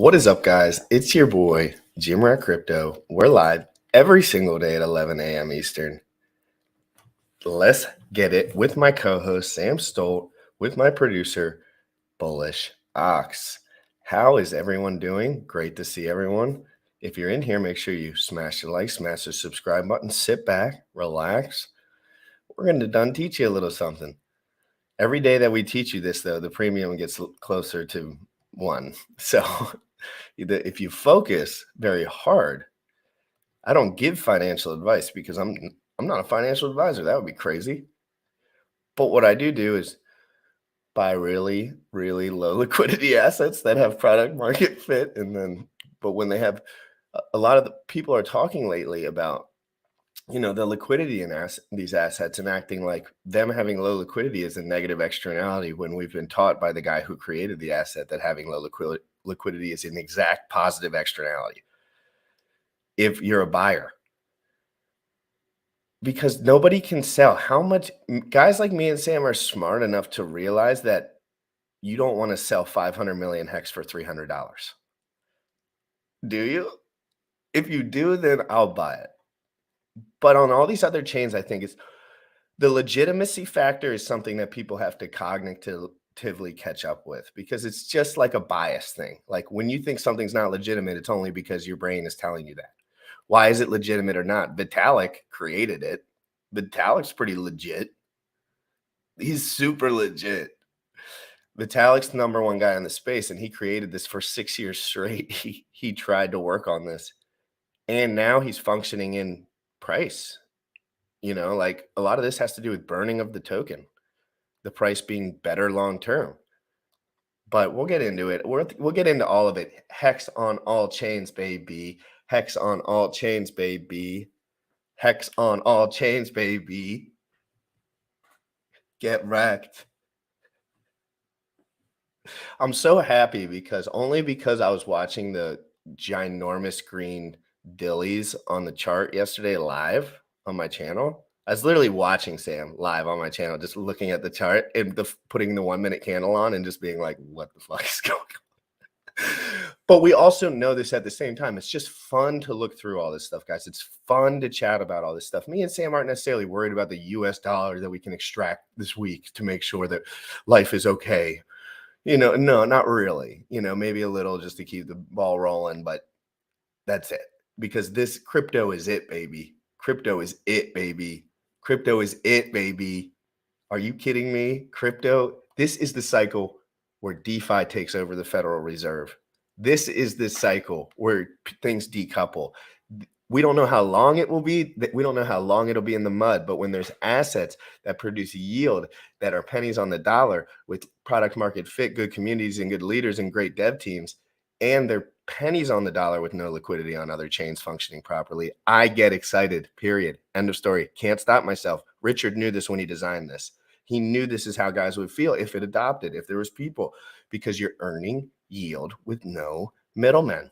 What is up, guys? It's your boy, Jim Rat Crypto. We're live every single day at 11 a.m. Eastern. Let's get it with my co-host, Sam Stolt, with my producer, Bullish Ox. How is everyone doing? Great to see everyone. If you're in here, make sure you smash the like, smash the subscribe button, sit back, relax. We're going to done teach you a little something. Every day that we teach you this, though, the premium gets closer to 1. So if you focus very hard, I don't give financial advice because I'm not a financial advisor. That would be crazy. But what I do is buy really, really low liquidity assets that have product market fit. But when they have, a lot of the people are talking lately about, the liquidity in these assets and acting like them having low liquidity is a negative externality when we've been taught by the guy who created the asset that having low liquidity is an exact positive externality if you're a buyer. Because nobody can sell. How much guys like me and Sam are smart enough to realize that you don't want to sell 500 million hex for $300. Do you? If you do, then I'll buy it. But on all these other chains, I think it's the legitimacy factor is something that people have to cognitively catch up with, because it's just like a bias thing. Like when you think something's not legitimate, it's only because your brain is telling you that. Why is it legitimate or not? Vitalik created it. Vitalik's pretty legit. He's super legit. Vitalik's the number one guy in the space, and he created this for 6 years straight. He tried to work on this, and now he's functioning in price. Like a lot of this has to do with burning of the token, the price being better long term. But we'll get into it. We'll get into all of it. Hex on all chains, baby. Hex on all chains, baby. Hex on all chains, baby. Get wrecked. I'm so happy because I was watching the ginormous green dillies on the chart yesterday live on my channel. I was literally watching Sam live on my channel, just looking at the chart and putting the 1 minute candle on and just being like, what the fuck is going on? But we also know this at the same time. It's just fun to look through all this stuff, guys. It's fun to chat about all this stuff. Me and Sam aren't necessarily worried about the US dollar that we can extract this week to make sure that life is okay. No, not really. Maybe a little just to keep the ball rolling, but that's it. Because this crypto is it, baby. Crypto is it, baby. Crypto is it, baby. Are you kidding me? Crypto, this is the cycle where DeFi takes over the Federal Reserve. This is the cycle where things decouple. We don't know how long it will be. We don't know how long it'll be in the mud. But when there's assets that produce yield that are pennies on the dollar with product market fit, good communities and good leaders and great dev teams, and they're pennies on the dollar with no liquidity on other chains functioning properly, I get excited, period. End of story. Can't stop myself. Richard knew this when he designed this. He knew this is how guys would feel if it adopted, if there was people, because you're earning yield with no middlemen.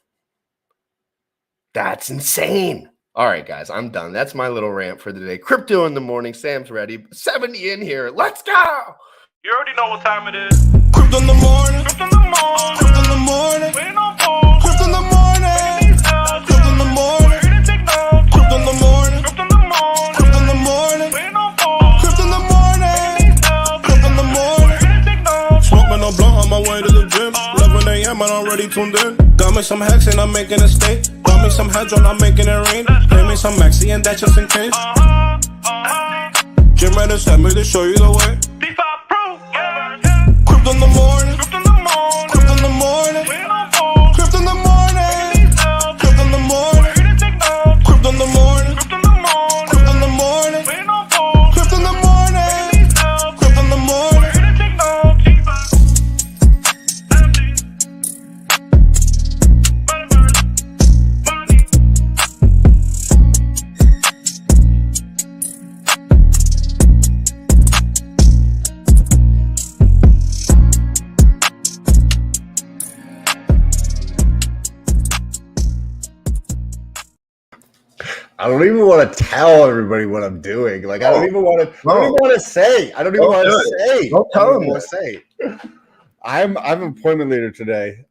That's insane. All right, guys, I'm done. That's my little rant for the day. Crypto in the morning. Sam's ready. 70 in here. Let's go. You already know what time it is. Crypto in the morning. Crypto in the morning. Crypto in the morning. Waiting on phone. Crypto in the morning. Crypto in the morning. We're gonna take notes. Crypto in the morning. Crypto in the morning. Crypto in the morning. Waiting on phone. Crypto in the morning. Crypto in the morning. We're gonna take notes. Smoking a blunt on my way to the gym. 11 a.m. and I'm already tuned in. Got me some hex and I'm making a stay. Got me some hedge on, I'm making it rain. Pay me some maxi and that just in case. Jim ready sent me to show you the way. DeFi Pro. Yeah. Crypto in the morning. Crypto in the morning. Crypto in the morning. Waiting on phone. Crypto in the morning. Crypto in the morning. We're gonna take notes. Crypto in the morning. Crypto in the morning. Crypto in the morning. Waiting on phone. Crypto in the morning. Crypto in the morning. We're gonna take notes. I don't even want to tell everybody what I'm doing. Like, I don't even want to say. I don't even want to say. Don't tell them what to say. I'm appointment leader today.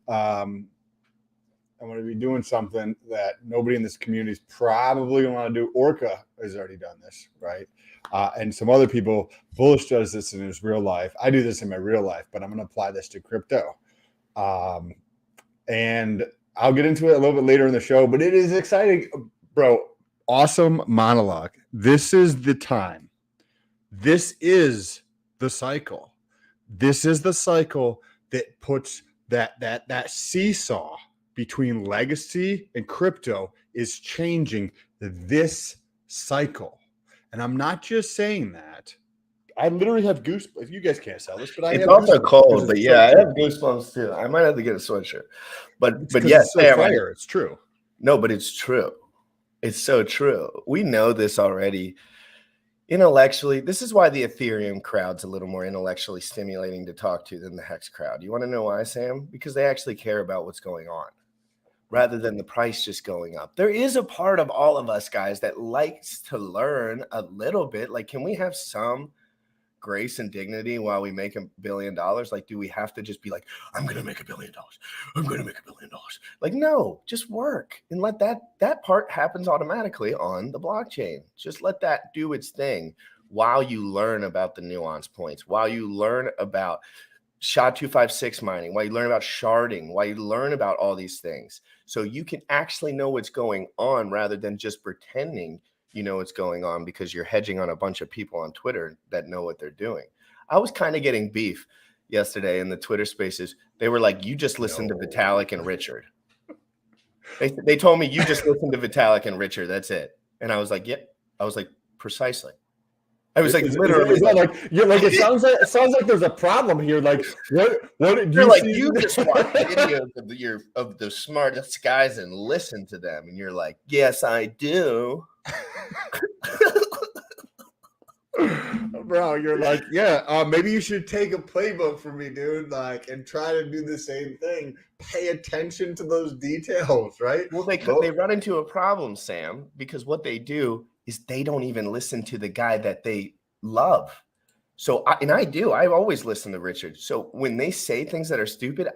I'm going to be doing something that nobody in this community is probably going to want to do. Orca has already done this, right? And some other people, Bullish does this in his real life. I do this in my real life, but I'm going to apply this to crypto. And I'll get into it a little bit later in the show, but it is exciting, bro. Awesome monologue. This is the time. This is the cycle. This is the cycle that puts that seesaw between legacy and crypto is changing this cycle. And I'm not just saying that. I literally have goosebumps. You guys can't sell this, but it's also cold. But yeah, I have goosebumps too. I might have to get a sweatshirt. But yes, it's fire. It's true. No, but it's true. It's so true. We know this already. Intellectually, this is why the Ethereum crowd's a little more intellectually stimulating to talk to than the Hex crowd. You want to know why, Sam? Because they actually care about what's going on rather than the price just going up. There is a part of all of us guys that likes to learn a little bit. Like, can we have some grace and dignity while we make $1 billion? Like, do we have to just be like, I'm going to make $1 billion. I'm going to make $1 billion. Like, no, just work and let that part happens automatically on the blockchain. Just let that do its thing while you learn about the nuance points, while you learn about SHA-256 mining, while you learn about sharding, while you learn about all these things. So you can actually know what's going on rather than just pretending you know what's going on because you're hedging on a bunch of people on Twitter that know what they're doing. I was kind of getting beef yesterday in the Twitter spaces. They were like, you just listened to Vitalik and Richard. They told me you just listened to Vitalik and Richard. That's it. And I was like, yep. I was like, precisely. I was like, literally. You're like, it sounds like there's a problem here. Like, what did you're like, you just watch videos of the smartest guys and listen to them. And you're like, yes, I do. Bro, you're like, yeah, maybe you should take a playbook from me, dude, like, and try to do the same thing. Pay attention to those details, right? Well, they run into a problem, Sam, because what they do is they don't even listen to the guy that they love. So, I always listen to Richard. So when they say things that are stupid,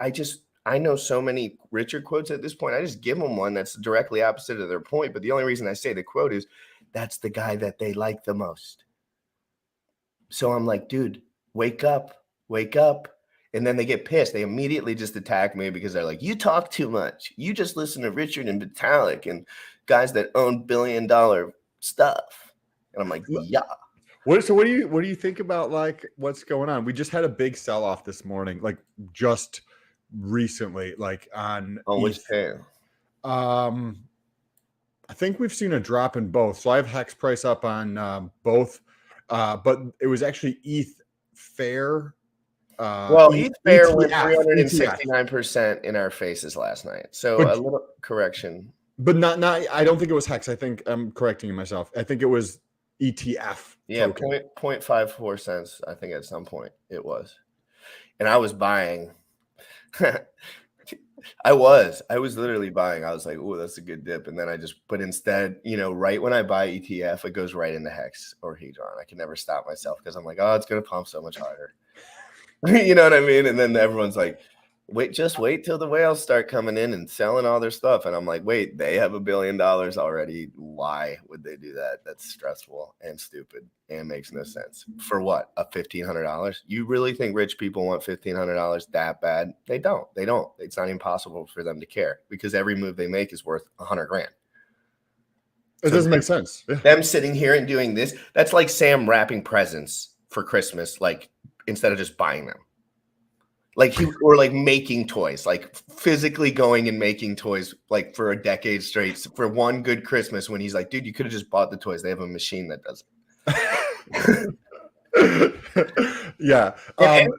I know so many Richard quotes at this point. I just give them one that's directly opposite of their point. But the only reason I say the quote is that's the guy that they like the most. So I'm like, dude, wake up. And then they get pissed. They immediately just attack me because they're like, you talk too much. You just listen to Richard and Vitalik and guys that own $1 billion stuff. And I'm like, yeah. What do you think about like what's going on? We just had a big sell-off this morning, like just recently, like on which pair? I think we've seen a drop in both. So I have Hex price up on both, but it was actually ETH fair. ETH fair went 369% in our faces last night. So a little correction. But not I don't think it was Hex. I think I'm correcting myself. I think it was ETF. Yeah, 0.54 cents. I think at some point it was. And I was buying. I was literally buying. I was like, oh, that's a good dip. And then but instead, right when I buy ETF, it goes right into Hex or Hedron. I can never stop myself because I'm like, oh, it's going to pump so much harder. You know what I mean? And then everyone's like, wait till the whales start coming in and selling all their stuff. And I'm like, wait, they have $1 billion already. Why would they do that? That's stressful and stupid and makes no sense. For what? $1,500? You really think rich people want $1,500 that bad? They don't. It's not even possible for them to care because every move they make is worth $100,000. It doesn't make sense. Them sitting here and doing this, that's like Sam wrapping presents for Christmas, like instead of just buying them. Like or like making toys, like physically going and making toys like for a decade straight for one good Christmas when he's like, dude, you could have just bought the toys. They have a machine that does it. Yeah. Any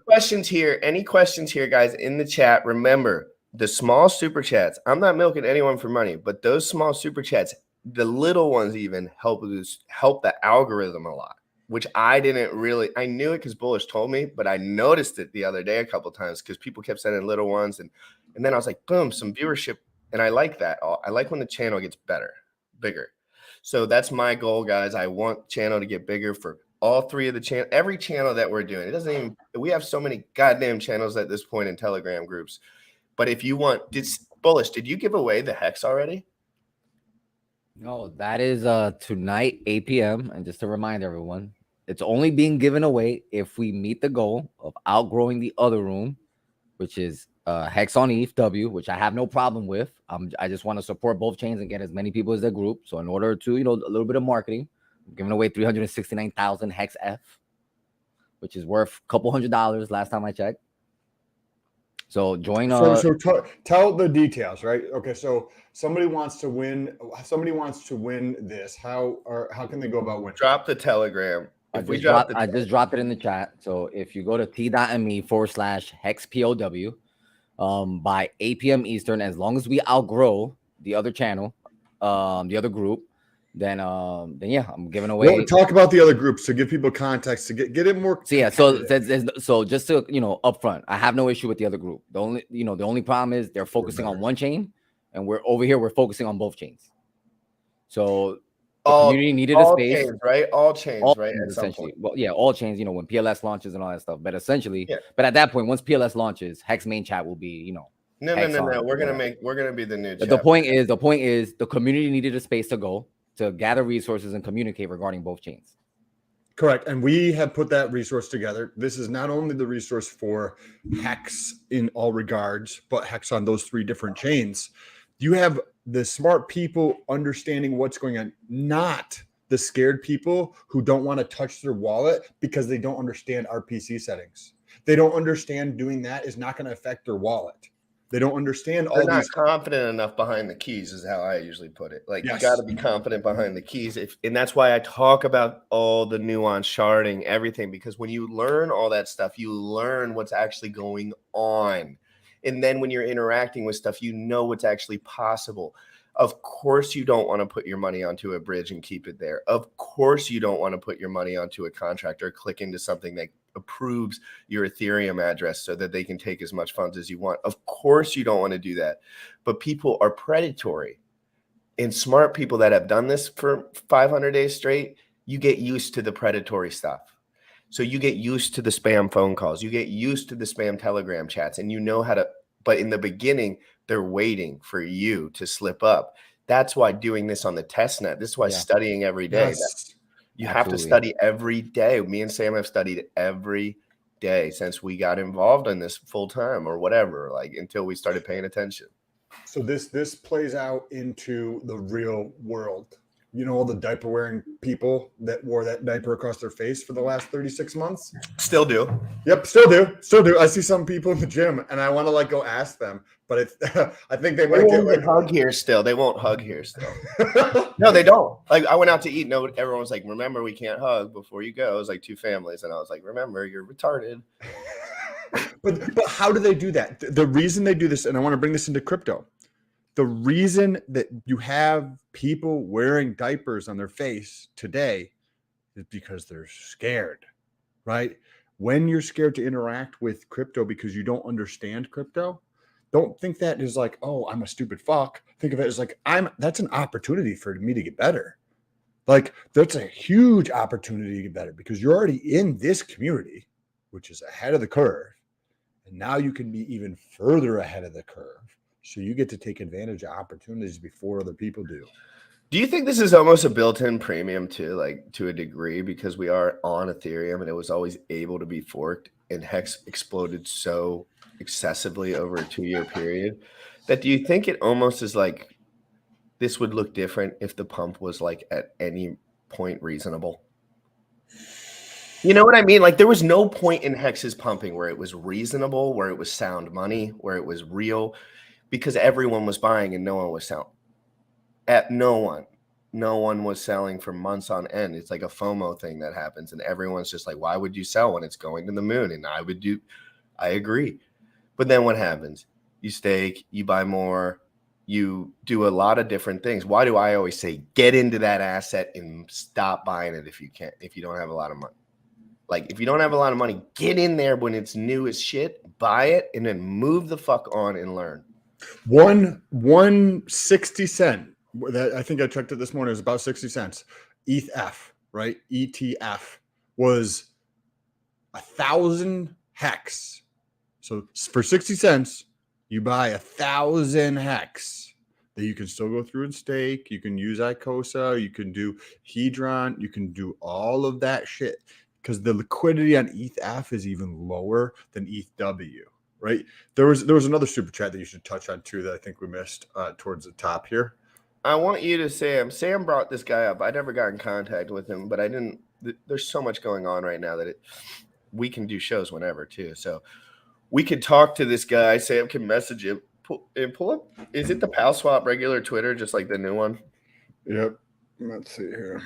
questions here, guys, in the chat? Remember, the small super chats. I'm not milking anyone for money, but those small super chats, the little ones even help the algorithm a lot. Which I knew it because Bullish told me, but I noticed it the other day a couple of times because people kept sending little ones. And then I was like, boom, some viewership. And I like that. I like when the channel gets bigger. So that's my goal, guys. I want channel to get bigger for all three of the channel, every channel that we're doing. We have so many goddamn channels at this point in Telegram groups. But if you want, Bullish, did you give away the hex already? No, that is tonight, 8 p.m. And just to remind everyone, it's only being given away if we meet the goal of outgrowing the other room, which is hex on ETH, which I have no problem with. I just want to support both chains and get as many people as their group. So in order to, a little bit of marketing, I'm giving away 369,000 hex F, which is worth a couple $100 last time I checked. So join. Tell the details, right? Okay, so somebody wants to win. Somebody wants to win this. How can they go about winning? Drop the Telegram. I just dropped it in the chat. So if you go to t.me/hexpow, by 8 p.m. Eastern, as long as we outgrow the other channel, the other group, then yeah, I'm giving away. Well, talk about the other groups to give people context to get it more. So yeah, so just to upfront, I have no issue with the other group. The only problem is they're focusing on one chain, and we're over here. We're focusing on both chains. So the community needed a space, chains, right? All chains, right? Essentially, well, yeah, all chains. When PLS launches and all that stuff. But essentially, but at that point, once PLS launches, Hex main chat will be, No. We're gonna be the new. The point is, the community needed a space to go to gather resources and communicate regarding both chains. Correct. And we have put that resource together. This is not only the resource for Hex in all regards, but Hex on those 3 different chains. You have the smart people understanding what's going on, not the scared people who don't want to touch their wallet because they don't understand RPC settings. They don't understand doing that is not going to affect their wallet. They don't understand all They're these. not confident enough behind the keys is how I usually put it. Like, yes. You got to be confident behind the keys. And that's why I talk about all the nuance, sharding, everything, because when you learn all that stuff, you learn what's actually going on. And then when you're interacting with stuff, you know what's actually possible. Of course, you don't want to put your money onto a bridge and keep it there. Of course, you don't want to put your money onto a contract or click into something that approves your Ethereum address so that they can take as much funds as you want. Of course, you don't want to do that. But people are predatory. And smart people that have done this for 500 days straight, you get used to the predatory stuff. So you get used to the spam phone calls. You get used to the spam Telegram chats, and you know how to. But in the beginning, they're waiting for you to slip up. That's why doing this on the test net. This is why studying every day. Yes. You have to study every day. Me and Sam have studied every day since we got involved in this full time or whatever, like until we started paying attention. So this plays out into the real world. All the diaper wearing people that wore that diaper across their face for the last 36 months. Still do. Yep, still do. I see some people in the gym and I want to go ask them, but it's I think they might get hug here still. They won't hug here still. No, they don't. Like, I went out to eat. No, everyone was like, remember, we can't hug before you go. It was like 2 families. And I was like, remember, you're retarded. But how do they do that? The reason they do this, and I want to bring this into crypto. The reason that you have people wearing diapers on their face today is because they're scared, right? When you're scared to interact with crypto because you don't understand crypto, don't think that is like, oh, I'm a stupid fuck. Think of it as like, that's an opportunity for me to get better. Like, that's a huge opportunity to get better because you're already in this community, which is ahead of the curve. And now you can be even further ahead of the curve. So you get to take advantage of opportunities before other people do. Do you think this is almost a built-in premium too, like to a degree, because we are on Ethereum and it was always able to be forked and Hex exploded so excessively over a 2-year period that do you think it almost is like this would look different if the pump was like at any point reasonable? You know what I mean? Like, there was no point in Hex's pumping where it was reasonable, where it was sound money, where it was real. Because everyone was buying and no one was selling. No one was selling for months on end. It's like a FOMO thing that happens, and everyone's just like, "Why would you sell when it's going to the moon?" And I agree. But then what happens? You stake, you buy more, you do a lot of different things. Why do I always say get into that asset and stop buying it if you can't, if you don't have a lot of money? Like, if you don't have a lot of money, get in there when it's new as shit, buy it, and then move the fuck on and learn. 160 cent. That I think I checked it this morning. It was about 60 cents. ETH, right? ETF was 1,000 hex. So for 60 cents, You buy 1,000 hex that you can still go through and stake. You can use ICOSA. You can do Hedron. You can do all of that shit because the liquidity on ETH is even lower than ETHW, right? There was another super chat that you should touch on too that I think we missed towards the top here. I want you to Sam brought this guy up. I never got in contact with him, but I didn't. There's so much going on right now that we can do shows whenever too. So we could talk to this guy. Sam can message him and pull up. Is it the Pal Swap regular Twitter, just like the new one? Yep. Let's see here.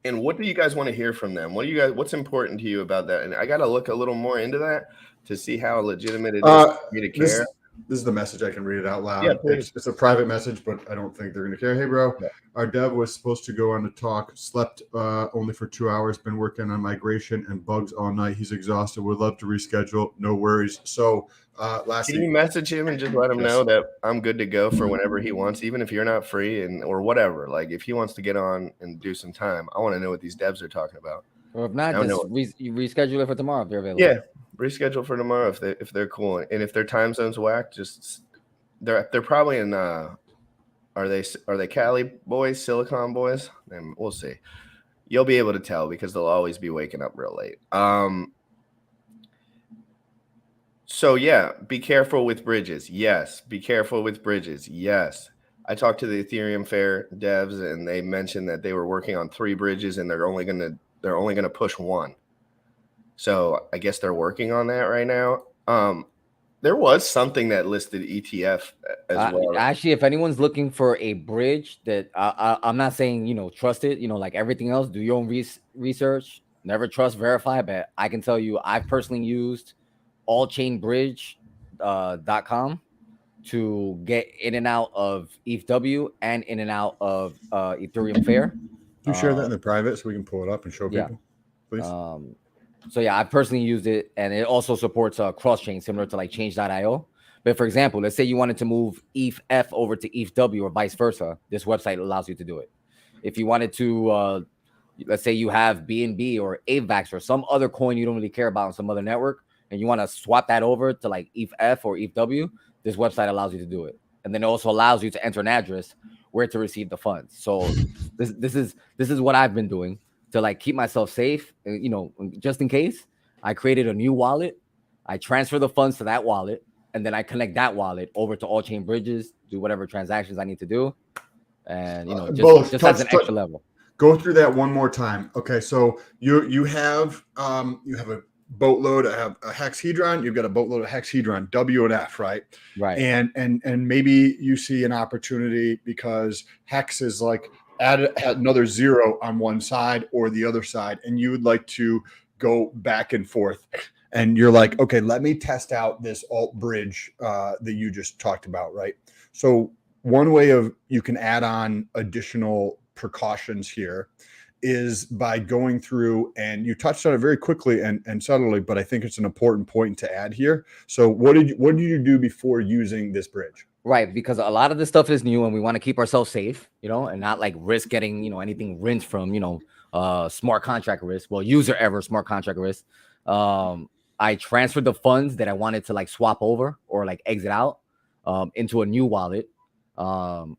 And what do you guys want to hear from them? What's important to you about that? And I got to look a little more into that to see how legitimate it is for me to care. This is the message. I can read it out loud. Yeah, it's a private message, but I don't think they're going to care. Hey, bro, our dev was supposed to go on to talk, slept only for 2 hours, been working on migration and bugs all night. He's exhausted. Would love to reschedule. No worries. So can you message him and just let him know that I'm good to go for whenever he wants, even if you're not free or whatever. Like if he wants to get on and do some time, I want to know what these devs are talking about. Or if not, just you reschedule it for tomorrow if they're available. Yeah, reschedule for tomorrow if they're cool, and if their time zone's whack, just they're probably in. Are they Cali boys, Silicon boys? And we'll see. You'll be able to tell because they'll always be waking up real late. So yeah, be careful with bridges. Yes, be careful with bridges. Yes. I talked to the Ethereum Fair devs, and they mentioned that they were working on 3 bridges, and they're only gonna push 1. So I guess they're working on that right now. There was something that listed ETF as well. Actually, if anyone's looking for a bridge that I'm not saying, trust it, like everything else, do your own research, never trust, verify. But I can tell you, I've personally used allchainbridge.com to get in and out of ETHW and in and out of Ethereum Fair. Can you share that in the private so we can pull it up and show people, please? So yeah, I personally used it, and it also supports cross-chain similar to like Change.io. But for example, let's say you wanted to move ETH over to ETHW or vice versa. This website allows you to do it. If you wanted to, let's say you have BNB or AVAX or some other coin you don't really care about on some other network, and you want to swap that over to like ETH or ETHW, this website allows you to do it. And then it also allows you to enter an address where to receive the funds. So this is what I've been doing to like keep myself safe, just in case. I created a new wallet. I transfer the funds to that wallet, and then I connect that wallet over to all-chain bridges, do whatever transactions I need to do, and just as an extra level. Go through that one more time. Okay, so you have a boatload of a hexhedron. You've got a boatload of hexhedron, W and F, right? Right. And maybe you see an opportunity because hex is like add another 0 on one side or the other side, and you would like to go back and forth. And you're like, okay, let me test out this alt bridge that you just talked about, right? So one way you can add on additional precautions here is by going through, and you touched on it very quickly and subtly, but I think it's an important point to add here. So what did you do before using this bridge? Right, because a lot of this stuff is new, and we want to keep ourselves safe, and not like risk getting, anything rinsed from, smart contract risk. Well, user error, smart contract risk. I transferred the funds that I wanted to like swap over or like exit out into a new wallet. And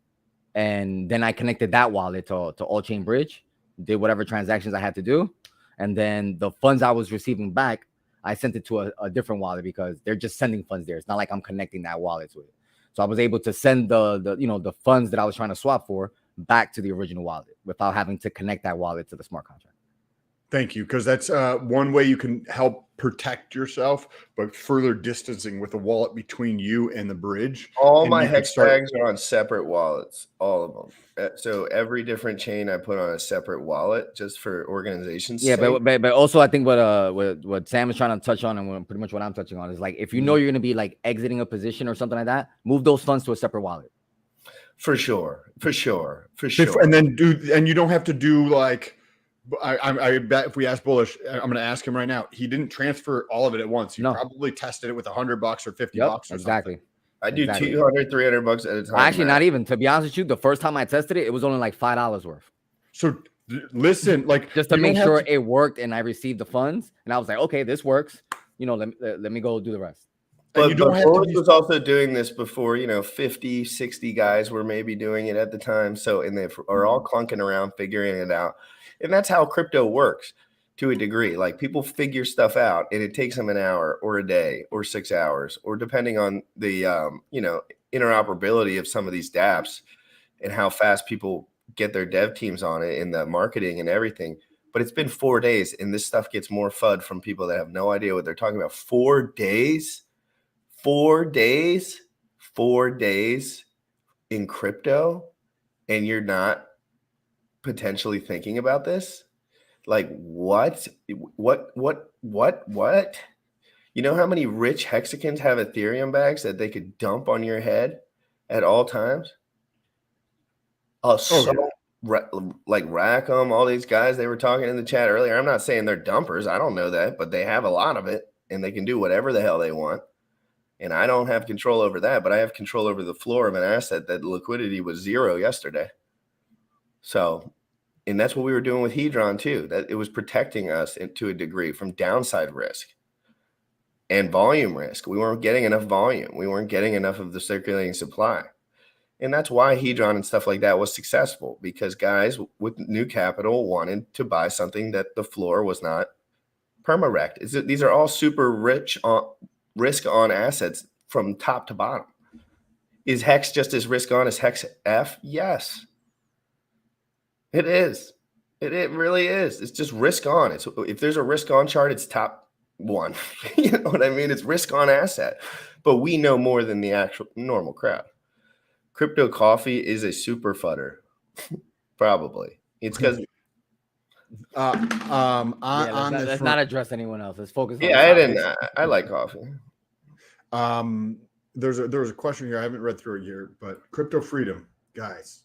then I connected that wallet to all-chain bridge, did whatever transactions I had to do. And then the funds I was receiving back, I sent it to a different wallet because they're just sending funds there. It's not like I'm connecting that wallet to it. So I was able to send the funds that I was trying to swap for back to the original wallet without having to connect that wallet to the smart contract. Thank you, because that's one way you can help protect yourself, but further distancing with a wallet between you and the bridge. All my hex tags are on separate wallets, all of them. So every different chain I put on a separate wallet just for organization's sake. But also I think what Sam is trying to touch on, and pretty much what I'm touching on, is like if you know you're going to be like exiting a position or something like that, move those funds to a separate wallet. For sure. And then you don't have to do like. I bet if we ask Bullish, I'm going to ask him right now. He didn't transfer all of it at once. He probably tested it with $100 or $50 or exactly. Something. I do $200, $300 at a time. Actually, not even. To be honest with you, the first time I tested it, it was only like $5 worth. So listen, like just to make sure it worked and I received the funds, and I was like, okay, this works. Let me go do the rest. But you don't have to Bullish be was also doing this before, 50, 60 guys were maybe doing it at the time. So, and they are all clunking around figuring it out. And that's how crypto works to a degree. Like people figure stuff out and it takes them an hour or a day or 6 hours, or depending on the, interoperability of some of these dApps and how fast people get their dev teams on it and the marketing and everything. But it's been 4 days and this stuff gets more FUD from people that have no idea what they're talking about. 4 days? 4 days, 4 days in crypto, and you're not potentially thinking about this? Like what? You know how many rich Hexicans have Ethereum bags that they could dump on your head at all times? Like Rackham, all these guys they were talking in the chat earlier. I'm not saying they're dumpers. I don't know that, but they have a lot of it and they can do whatever the hell they want. And I don't have control over that, but I have control over the floor of an asset that liquidity was 0 yesterday. So, and that's what we were doing with Hedron too, that it was protecting us to a degree from downside risk and volume risk. We weren't getting enough volume. We weren't getting enough of the circulating supply. And that's why Hedron and stuff like that was successful, because guys with new capital wanted to buy something that the floor was not perma-wrecked. These are all super rich on risk on assets from top to bottom. Is Hex just as risk on as Hex F? Yes, it is. It really is. It's just risk on. If there's a risk on chart, it's top one. You know what I mean? It's risk on asset, but we know more than the actual normal crowd. Crypto coffee is a super fudder. Probably. It's because let's not address anyone else. Let's focus. I like coffee. There was a question here. I haven't read through it here, but crypto freedom, guys.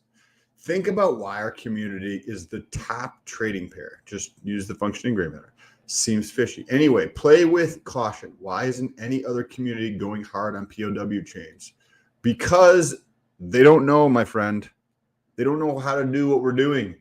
Think about why our community is the top trading pair. Just use the functioning gray matter. Seems fishy. Anyway, play with caution. Why isn't any other community going hard on POW chains? Because they don't know, my friend. They don't know how to do what we're doing.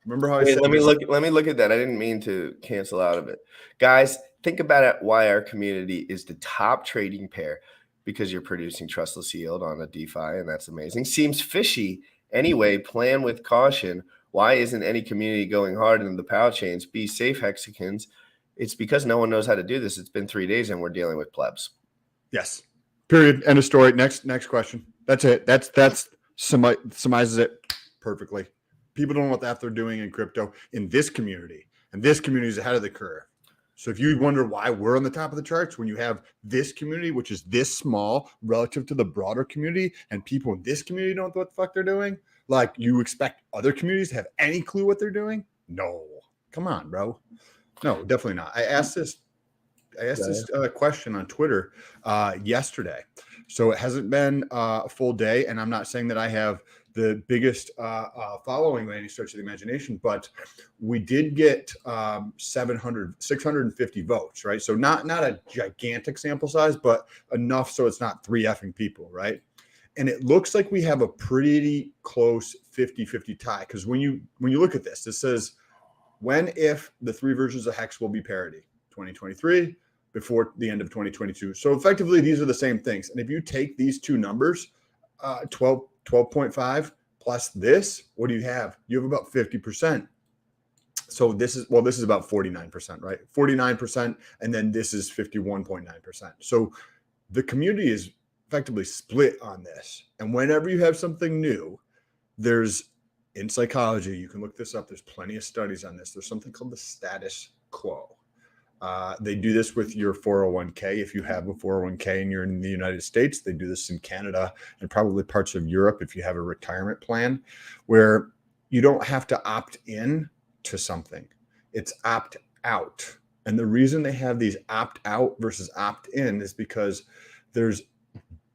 Remember how I said? Let me look at that. I didn't mean to cancel out of it, guys. Think about it. Why our community is the top trading pair, because you're producing trustless yield on a DeFi, and that's amazing. Seems fishy. Anyway, plan with caution. Why isn't any community going hard in the POW chains? Be safe, Hexicans. It's because no one knows how to do this. It's been 3 days and we're dealing with plebs. Yes. Period. End of story. Next question. That's it. That's summarizes it perfectly. People don't know what the F they're doing in crypto in this community, and this community is ahead of the curve. So if you wonder why we're on the top of the charts when you have this community, which is this small relative to the broader community, and people in this community don't know what the fuck they're doing, like you expect other communities to have any clue what they're doing? No, come on, bro. No, definitely not. I asked this question on Twitter yesterday. So it hasn't been a full day, and I'm not saying that I have the biggest following by any stretch of the imagination, but we did get 650 votes, right? So not a gigantic sample size, but enough so it's not 3 effing people, right? And it looks like we have a pretty close 50-50 tie, because when you look at this, it says if the 3 versions of Hex will be parity, 2023 before the end of 2022. So effectively, these are the same things. And if you take these two numbers, 12.5 plus this, what do you have? You have about 50%. So this is about 49%, right? 49, and then this is 51.9%. So the community is effectively split on this. And whenever you have something new, there's, in psychology, you can look this up. There's plenty of studies on this. There's something called the status quo. They do this with your 401k. If you have a 401k and you're in the United States, they do this in Canada and probably parts of Europe if you have a retirement plan, where you don't have to opt in to something. It's opt out. And the reason they have these opt out versus opt in is because there's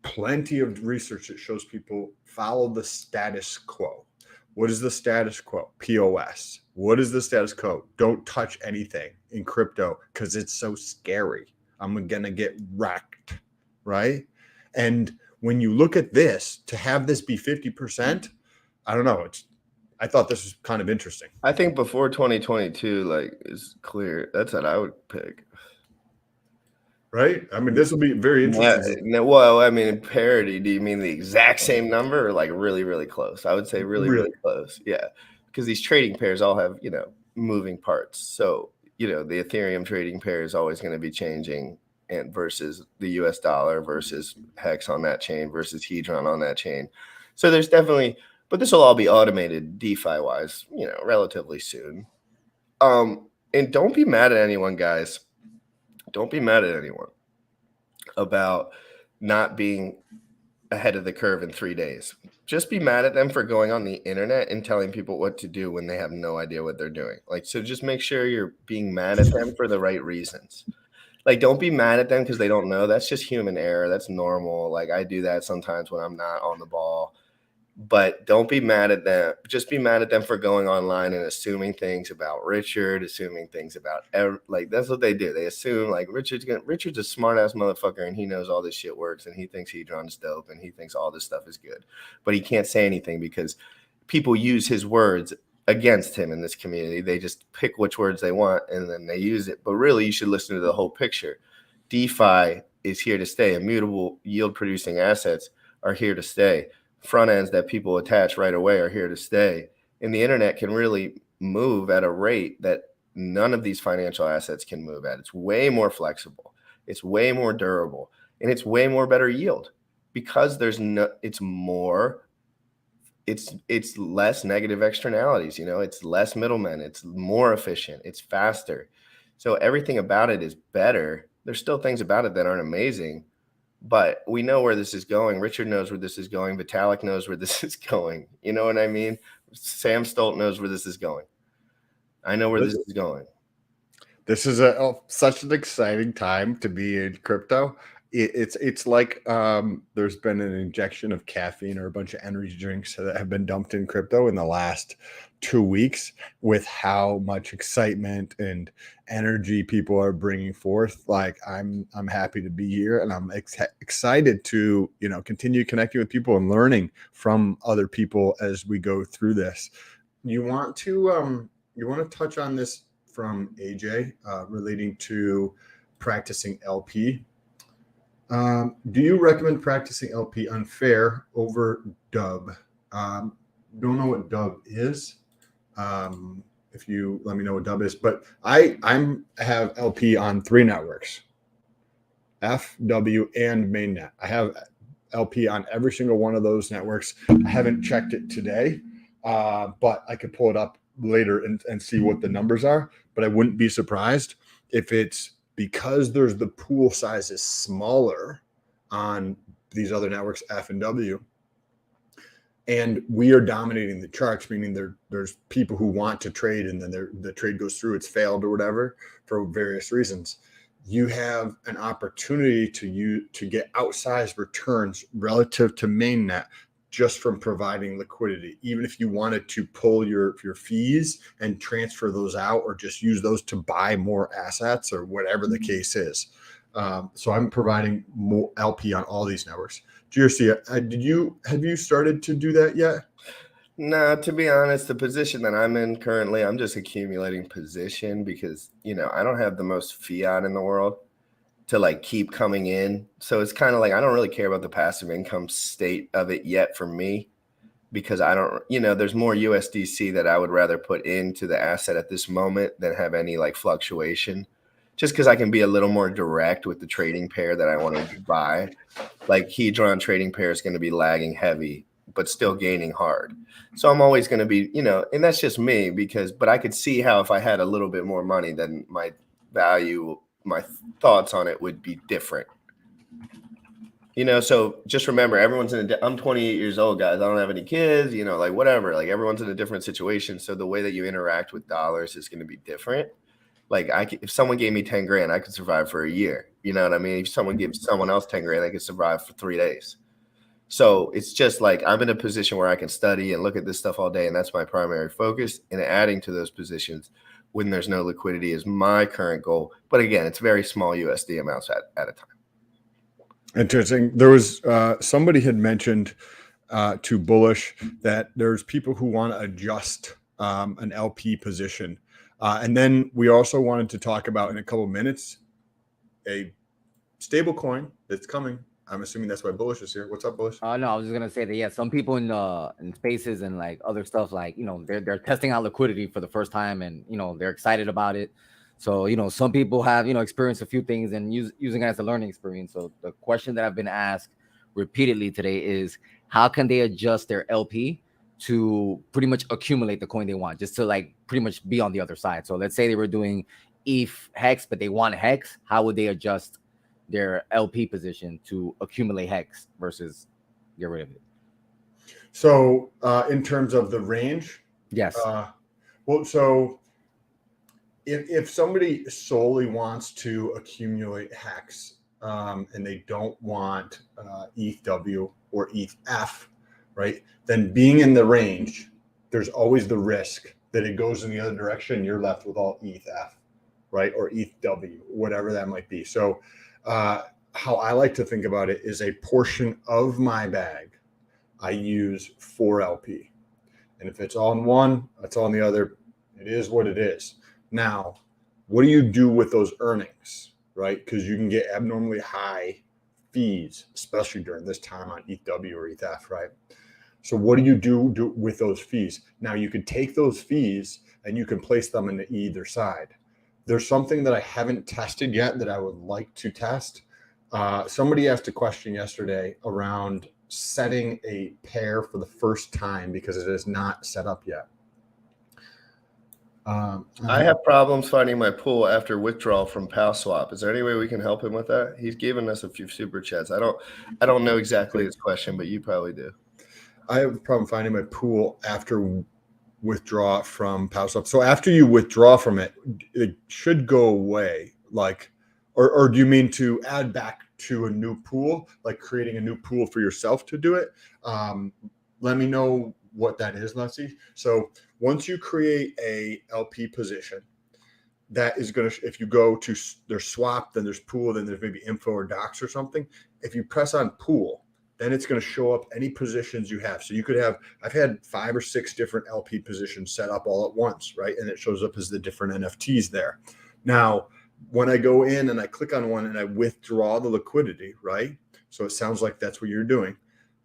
plenty of research that shows people follow the status quo. What is the status quo? POS. What is the status quo? Don't touch anything in crypto because it's so scary. I'm going to get wrecked, right? And when you look at this, to have this be 50%, I don't know. I thought this was kind of interesting. I think before 2022, is clear. That's what I would pick. right? I mean, this will be very interesting. No, well, I mean, in parity, do you mean the exact same number or like really, really close? I would say really, Really? really close. Yeah. Because these trading pairs all have, moving parts. So, the Ethereum trading pair is always going to be changing and versus the US dollar versus Hex on that chain versus Hedron on that chain. So there's definitely, but this will all be automated DeFi wise, relatively soon. And don't be mad at anyone, guys. Don't be mad at anyone about not being ahead of the curve in 3 days. Just be mad at them for going on the internet and telling people what to do when they have no idea what they're doing. Like, so just make sure you're being mad at them for the right reasons. Like, don't be mad at them because they don't know. That's just human error. That's normal. Like, I do that sometimes when I'm not on the ball. But don't be mad at them. Just be mad at them for going online and assuming things about Richard, assuming things about like that's what they do. They assume like Richard's a smart ass motherfucker and he knows all this shit works and he thinks Hedron's dope and he thinks all this stuff is good, but he can't say anything because people use his words against him in this community. They just pick which words they want and then they use it. But really, you should listen to the whole picture. DeFi is here to stay. Immutable yield producing assets are here to stay. Front ends that people attach right away are here to stay. And the internet can really move at a rate that none of these financial assets can move at. It's way more flexible. It's way more durable. And it's way more better yield because it's less negative externalities. It's less middlemen. It's more efficient. It's faster. So everything about it is better. There's still things about it that aren't amazing. But we know where this is going. Richard knows where this is going. Vitalik knows where this is going. You know what I mean? Sam Stolt knows where this is going. I know where this is going. This is such an exciting time to be in crypto. It's like there's been an injection of caffeine or a bunch of energy drinks that have been dumped in crypto in the last 2 weeks with how much excitement and energy people are bringing forth. Like I'm happy to be here and I'm excited to continue connecting with people and learning from other people as we go through this. You want to touch on this from AJ relating to practicing LP. Do you recommend practicing LP unfair over dub? Don't know what dub is. If you let me know what dub is, but I have LP on 3 networks, F, W, and mainnet. I have LP on every single one of those networks. I haven't checked it today, but I could pull it up later and see what the numbers are. But I wouldn't be surprised if it's because the pool size is smaller on these other networks, F and W, and we are dominating the charts, meaning there's people who want to trade and then the trade goes through, it's failed or whatever for various reasons. You have an opportunity to get outsized returns relative to mainnet just from providing liquidity, even if you wanted to pull your fees and transfer those out or just use those to buy more assets or whatever the case is. So I'm providing more LP on all these networks. Jersey, have you started to do that yet? No, to be honest, the position that I'm in currently, I'm just accumulating position because, I don't have the most fiat in the world to like keep coming in. So it's kind of like I don't really care about the passive income state of it yet for me because I don't, there's more USDC that I would rather put into the asset at this moment than have any like fluctuation. Just because I can be a little more direct with the trading pair that I want to buy. Like Hedron trading pair is going to be lagging heavy, but still gaining hard. So I'm always going to be, and that's just me but I could see how if I had a little bit more money, then my value, my thoughts on it would be different. So just remember, I'm 28 years old, guys. I don't have any kids, like whatever, like everyone's in a different situation. So the way that you interact with dollars is going to be different. Like if someone gave me 10 grand, I could survive for a year. You know what I mean? If someone gives someone else 10 grand, they could survive for 3 days. So it's just like I'm in a position where I can study and look at this stuff all day. And that's my primary focus. And adding to those positions when there's no liquidity is my current goal. But again, it's very small USD amounts at a time. Interesting. There was somebody had mentioned to Bullish that there's people who want to adjust an LP position. And then we also wanted to talk about in a couple of minutes a stable coin that's coming. I'm assuming that's why Bullish is here. What's up, Bullish? No, I was just gonna say that yeah, some people in spaces and like other stuff, like they're testing out liquidity for the first time, and they're excited about it. So some people have experienced a few things and using it as a learning experience. So the question that I've been asked repeatedly today is, how can they adjust their LP to pretty much accumulate the coin they want, just to like pretty much be on the other side. So let's say they were doing ETH Hex, but they want Hex. How would they adjust their LP position to accumulate Hex versus get rid of it? So in terms of the range, yes. Well, so if somebody solely wants to accumulate Hex and they don't want ETHW or ETHF, right, then being in the range, there's always the risk that it goes in the other direction. You're left with all ETHF, right, or ETHW, whatever that might be. So how I like to think about it is a portion of my bag I use for LP. And if it's on one, it's on the other. It is what it is. Now, what do you do with those earnings, right? Because you can get abnormally high fees, especially during this time on ETHW or ETHF, right? So what do you do with those fees? Now, you could take those fees and you can place them into either side. There's something that I haven't tested yet that I would like to test. Somebody asked a question yesterday around setting a pair for the first time because it is not set up yet. I have problems finding my pool after withdrawal from PalSwap. Is there any way we can help him with that? He's given us a few super chats. I don't know exactly his question, but you probably do. I have a problem finding my pool after withdraw from PalSwap. So after you withdraw from it, it should go away. Like, or do you mean to add back to a new pool, like creating a new pool for yourself to do it? Let me know what that is, Leslie. So once you create a LP position, that is going to, if you go to there's swap, then there's pool, then there's maybe info or docs or something. If you press on pool, then it's going to show up any positions you have. So you could have, I've had 5 or 6 different LP positions set up all at once, right? And it shows up as the different NFTs there. Now, when I go in and I click on one and I withdraw the liquidity, right? So it sounds like that's what you're doing.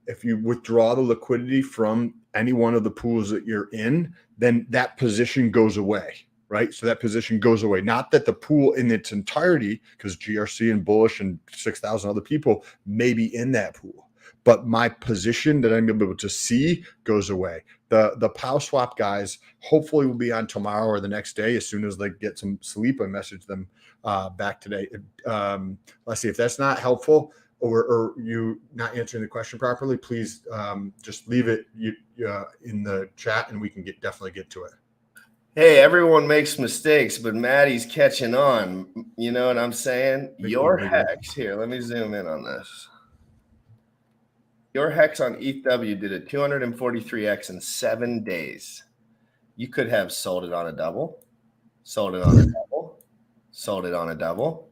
If you withdraw the liquidity from any one of the pools that you're in, then that position goes away, right? So that position goes away. Not that the pool in its entirety, because GRC and Bullish and 6,000 other people may be in that pool, but my position that I'm able to see goes away. The PalSwap guys hopefully will be on tomorrow or the next day. As soon as they get some sleep, I message them back today. Let's see if that's not helpful or you not answering the question properly. Please just leave it in the chat and we can definitely get to it. Hey, everyone makes mistakes, but Maddie's catching on. You know what I'm saying? Your Hex here. Let me zoom in on this. Your Hex on ETHW did a 243x in 7 days. You could have sold it on a double, sold it on a double, sold it on a double,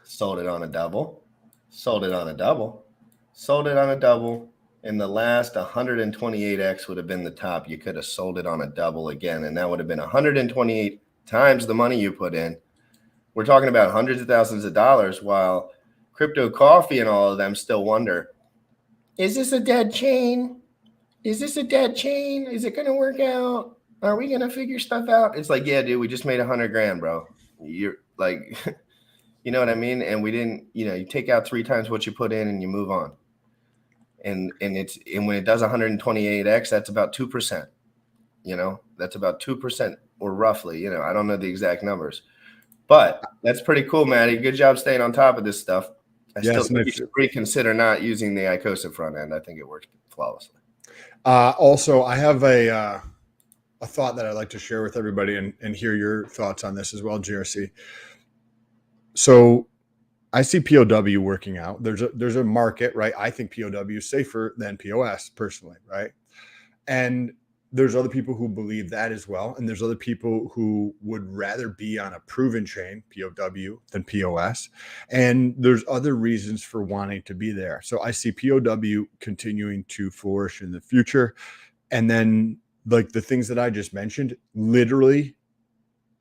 sold it on a double, sold it on a double, sold it on a double. In the last 128x would have been the top. You could have sold it on a double again, and that would have been 128 times the money you put in. We're talking about hundreds of thousands of dollars, while Crypto Coffee and all of them still wonder, is this a dead chain? Is this a dead chain? Is it going to work out? Are we going to figure stuff out? It's like, yeah, dude, we just made $100,000, bro. You're like, you know what I mean? And we didn't, you take out 3 times what you put in and you move on. And when it does 128x, that's about 2%. That's about 2% or roughly. I don't know the exact numbers, but that's pretty cool, Maddie. Good job staying on top of this stuff. I still think you should reconsider not using the ICOSA front end. I think it works flawlessly. Also, I have a thought that I'd like to share with everybody and hear your thoughts on this as well, GRC. So I see POW working out. There's a market, right? I think POW is safer than POS personally, right? And there's other people who believe that as well. And there's other people who would rather be on a proven chain, POW, than POS. And there's other reasons for wanting to be there. So I see POW continuing to flourish in the future. And then like the things that I just mentioned, literally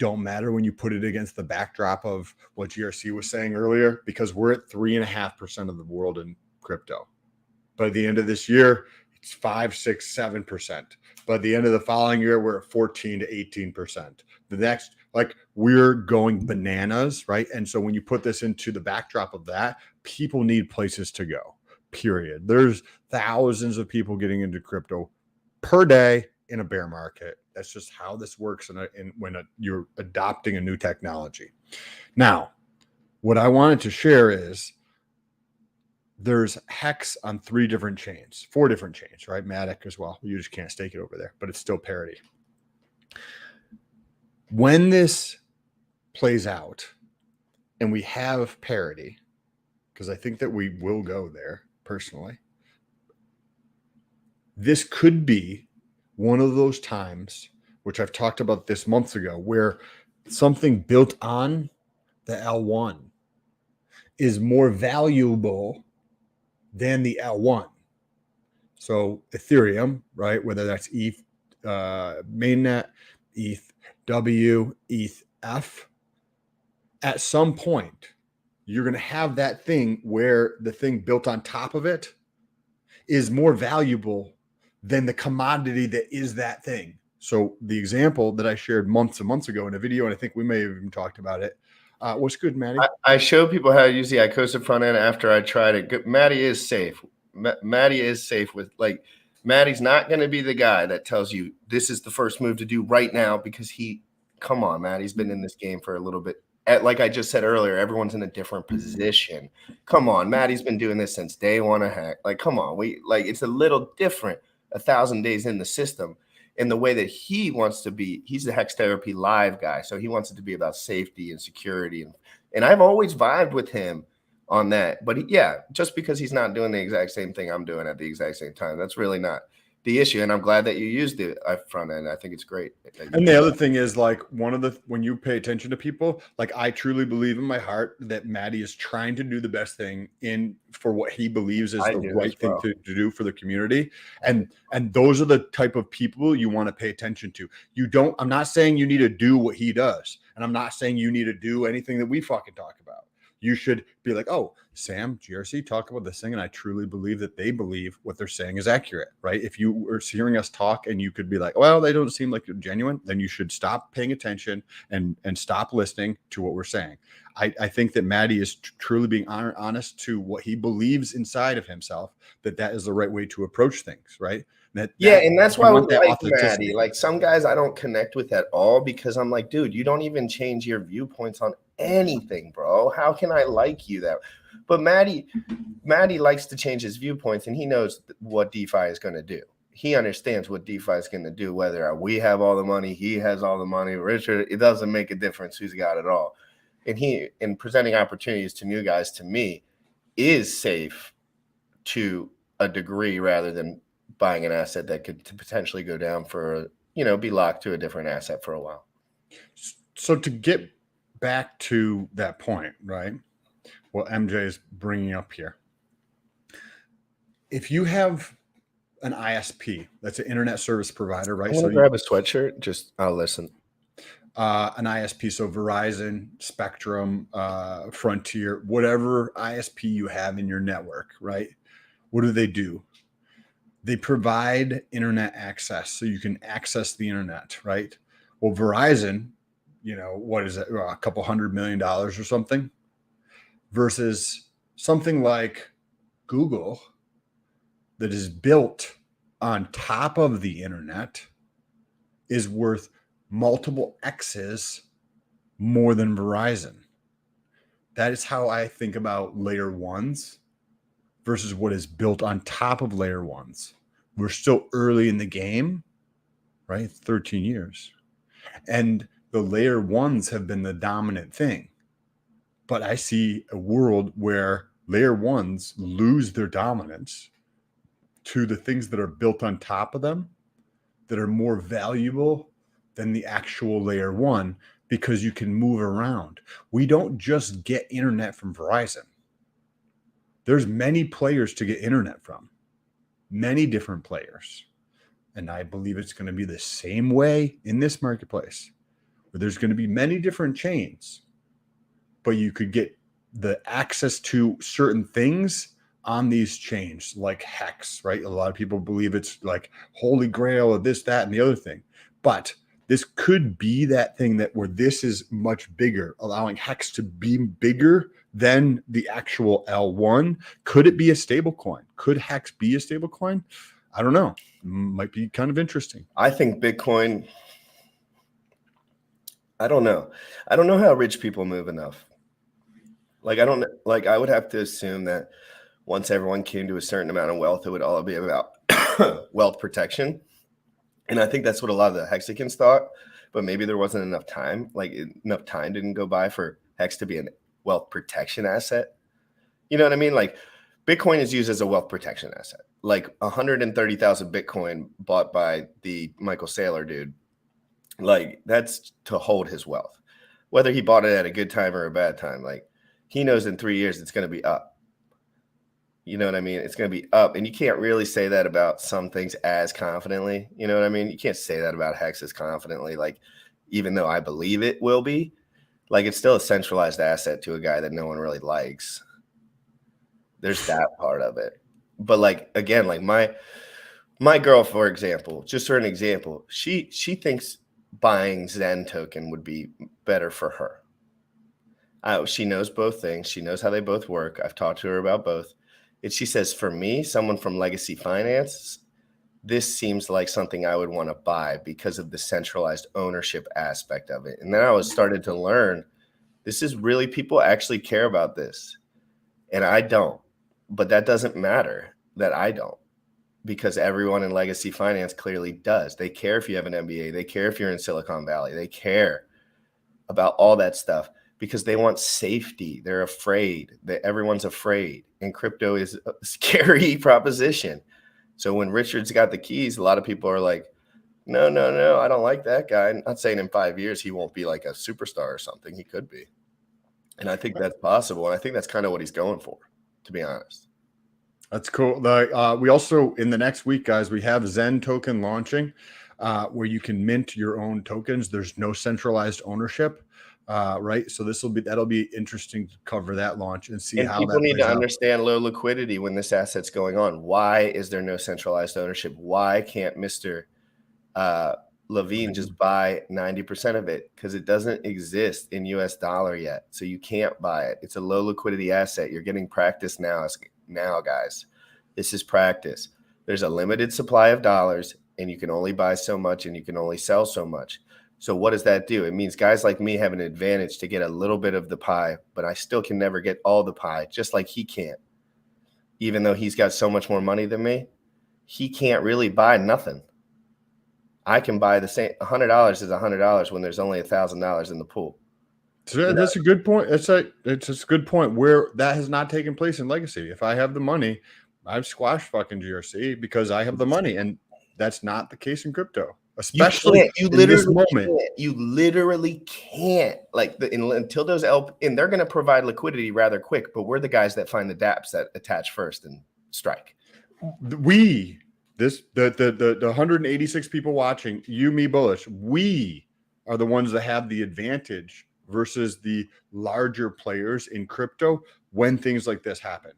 don't matter when you put it against the backdrop of what GRC was saying earlier, because we're at 3.5% of the world in crypto. By the end of this year, it's 5, 6, 7%. By the end of the following year, we're at 14 to 18%. The next, like, we're going bananas, right? And so when you put this into the backdrop of that, people need places to go, period. There's thousands of people getting into crypto per day in a bear market. That's just how this works when you're adopting a new technology. Now, what I wanted to share is there's hex on 4 different chains, right? Matic as well. You just can't stake it over there, but it's still parity. When this plays out and we have parity, because I think that we will go there personally, this could be one of those times, which I've talked about this months ago, where something built on the L1 is more valuable than the L1. So Ethereum, right? Whether that's ETH, mainnet, ETH W, ETH F, at some point, you're going to have that thing where the thing built on top of it is more valuable than the commodity that is that thing. So the example that I shared months and months ago in a video, and I think we may have even talked about it. What's good, Maddie? I show people how to use the ICOSA front end after I tried it. Maddie is safe. Maddie is safe with, like, Maddie's not going to be the guy that tells you this is the first move to do right now, because come on, Maddie's been in this game for a little bit. Like I just said earlier, everyone's in a different position. Come on, Maddie's been doing this since day one of hack. Like, come on, it's a little different 1,000 days in the system. In the way that he wants to be, he's the Hex Therapy Live guy. So he wants it to be about safety and security. And I've always vibed with him on that. But just because he's not doing the exact same thing I'm doing at the exact same time, that's really not the issue. And I'm glad that you used the front end. I think it's great. And the other thing is, like, when you pay attention to people, like, I truly believe in my heart that Maddie is trying to do the best thing for what he believes is the right thing to do for the community. And those are the type of people you want to pay attention to. I'm not saying you need to do what he does. And I'm not saying you need to do anything that we fucking talk about. You should be like, oh, Sam, GRC talk about this thing, and I truly believe that they believe what they're saying is accurate, right? If you were hearing us talk and you could be like, well, they don't seem like they're genuine, then you should stop paying attention and stop listening to what we're saying. I think that Maddie is truly being honest to what he believes inside of himself, that is the right way to approach things, right? And that's why I like Maddie. Like, some guys I don't connect with at all, because I'm like, dude, you don't even change your viewpoints on anything, bro. How can I like you that? But Maddie likes to change his viewpoints, and he knows what DeFi is going to do. He understands what DeFi is going to do, whether we have all the money, he has all the money, Richard, it doesn't make a difference who's got it all. And he, in presenting opportunities to new guys, to me, is safe to a degree, rather than buying an asset that could potentially go down for, be locked to a different asset for a while. So to get back to that point, right? What MJ is bringing up here. If you have an ISP, that's an internet service provider, right? I'm gonna grab a sweatshirt. I'll listen. An ISP, so Verizon, Spectrum, Frontier, whatever ISP you have in your network, right? What do? They provide internet access, so you can access the internet, right? Well, Verizon, what is it, a couple $100 million or something, versus something like Google that is built on top of the internet is worth multiple X's more than Verizon. That is how I think about layer ones versus what is built on top of layer ones. We're still early in the game, right? 13 years. And the layer ones have been the dominant thing. But I see a world where layer ones lose their dominance to the things that are built on top of them that are more valuable than the actual layer one, because you can move around. We don't just get internet from Verizon. There's many players to get internet from, many different players. And I believe it's going to be the same way in this marketplace. where there's going to be many different chains, but you could get the access to certain things on these chains, like Hex, right? A lot of people believe it's like holy grail of this, that, and the other thing. But this could be that thing that where this is much bigger, allowing Hex to be bigger than the actual L1. Could it be a stable coin? Could Hex be a stable coin? I don't know. Might be kind of interesting. I think Bitcoin, I don't know. I don't know how rich people move enough. Like, I would have to assume that once everyone came to a certain amount of wealth, it would all be about wealth protection. And I think that's what a lot of the Hexicans thought, but maybe there wasn't enough time. Like, enough time didn't go by for Hex to be a wealth protection asset. You know what I mean? Like, Bitcoin is used as a wealth protection asset. Like 130,000 Bitcoin bought by the Michael Saylor dude. Like, that's to hold his wealth. Whether he bought it at a good time or a bad time, like, he knows in 3 years it's going to be up. You know what I mean? It's going to be up. And you can't really say that about some things as confidently. You know what I mean? You can't say that about Hex as confidently. Like, even though I believe it will be, like, it's still a centralized asset to a guy that no one really likes. There's that part of it. But, like, again, like my girl, for example, just for an example, she thinks buying Zen token would be better for her. She knows both things. She knows how they both work. I've talked to her about both. And she says, for me, someone from Legacy Finance, this seems like something I would want to buy because of the centralized ownership aspect of it. And then I started to learn this is really, people actually care about this. And I don't. But that doesn't matter that I don't, because everyone in Legacy Finance clearly does. They care if you have an MBA. They care if you're in Silicon Valley. They care about all that stuff, because they want safety. They're afraid that everyone's afraid. And crypto is a scary proposition. So when Richard's got the keys, a lot of people are like, no, I don't like that guy. I'm not saying in 5 years he won't be like a superstar or something. He could be. And I think that's possible. And I think that's kind of what he's going for, to be honest. That's cool. We also, in the next week, guys, we have Zen token launching where you can mint your own tokens. There's no centralized ownership. Right. So that'll be interesting to cover that launch and see how people need to understand low liquidity when this asset's going on. Why is there no centralized ownership? Why can't Mr. Levine just buy 90% of it? Because it doesn't exist in US dollar yet. So you can't buy it. It's a low liquidity asset. You're getting practice now, guys. This is practice. There's a limited supply of dollars, and you can only buy so much and you can only sell so much. So what does that do? It means guys like me have an advantage to get a little bit of the pie, but I still can never get all the pie, just like he can't. Even though he's got so much more money than me, he can't really buy nothing. I can buy the same. $100 is $100 when there's only $1,000 in the pool. So that's a good point. It's a good point where that has not taken place in Legacy. If I have the money, I've squashed fucking GRC because I have the money, and that's not the case in crypto. Especially you in this moment. You literally can't. Like until those and they're going to provide liquidity rather quick, but we're the guys that find the dApps that attach first and strike. The 186 people watching, you, me, bullish, we are the ones that have the advantage versus the larger players in crypto when things like this happen.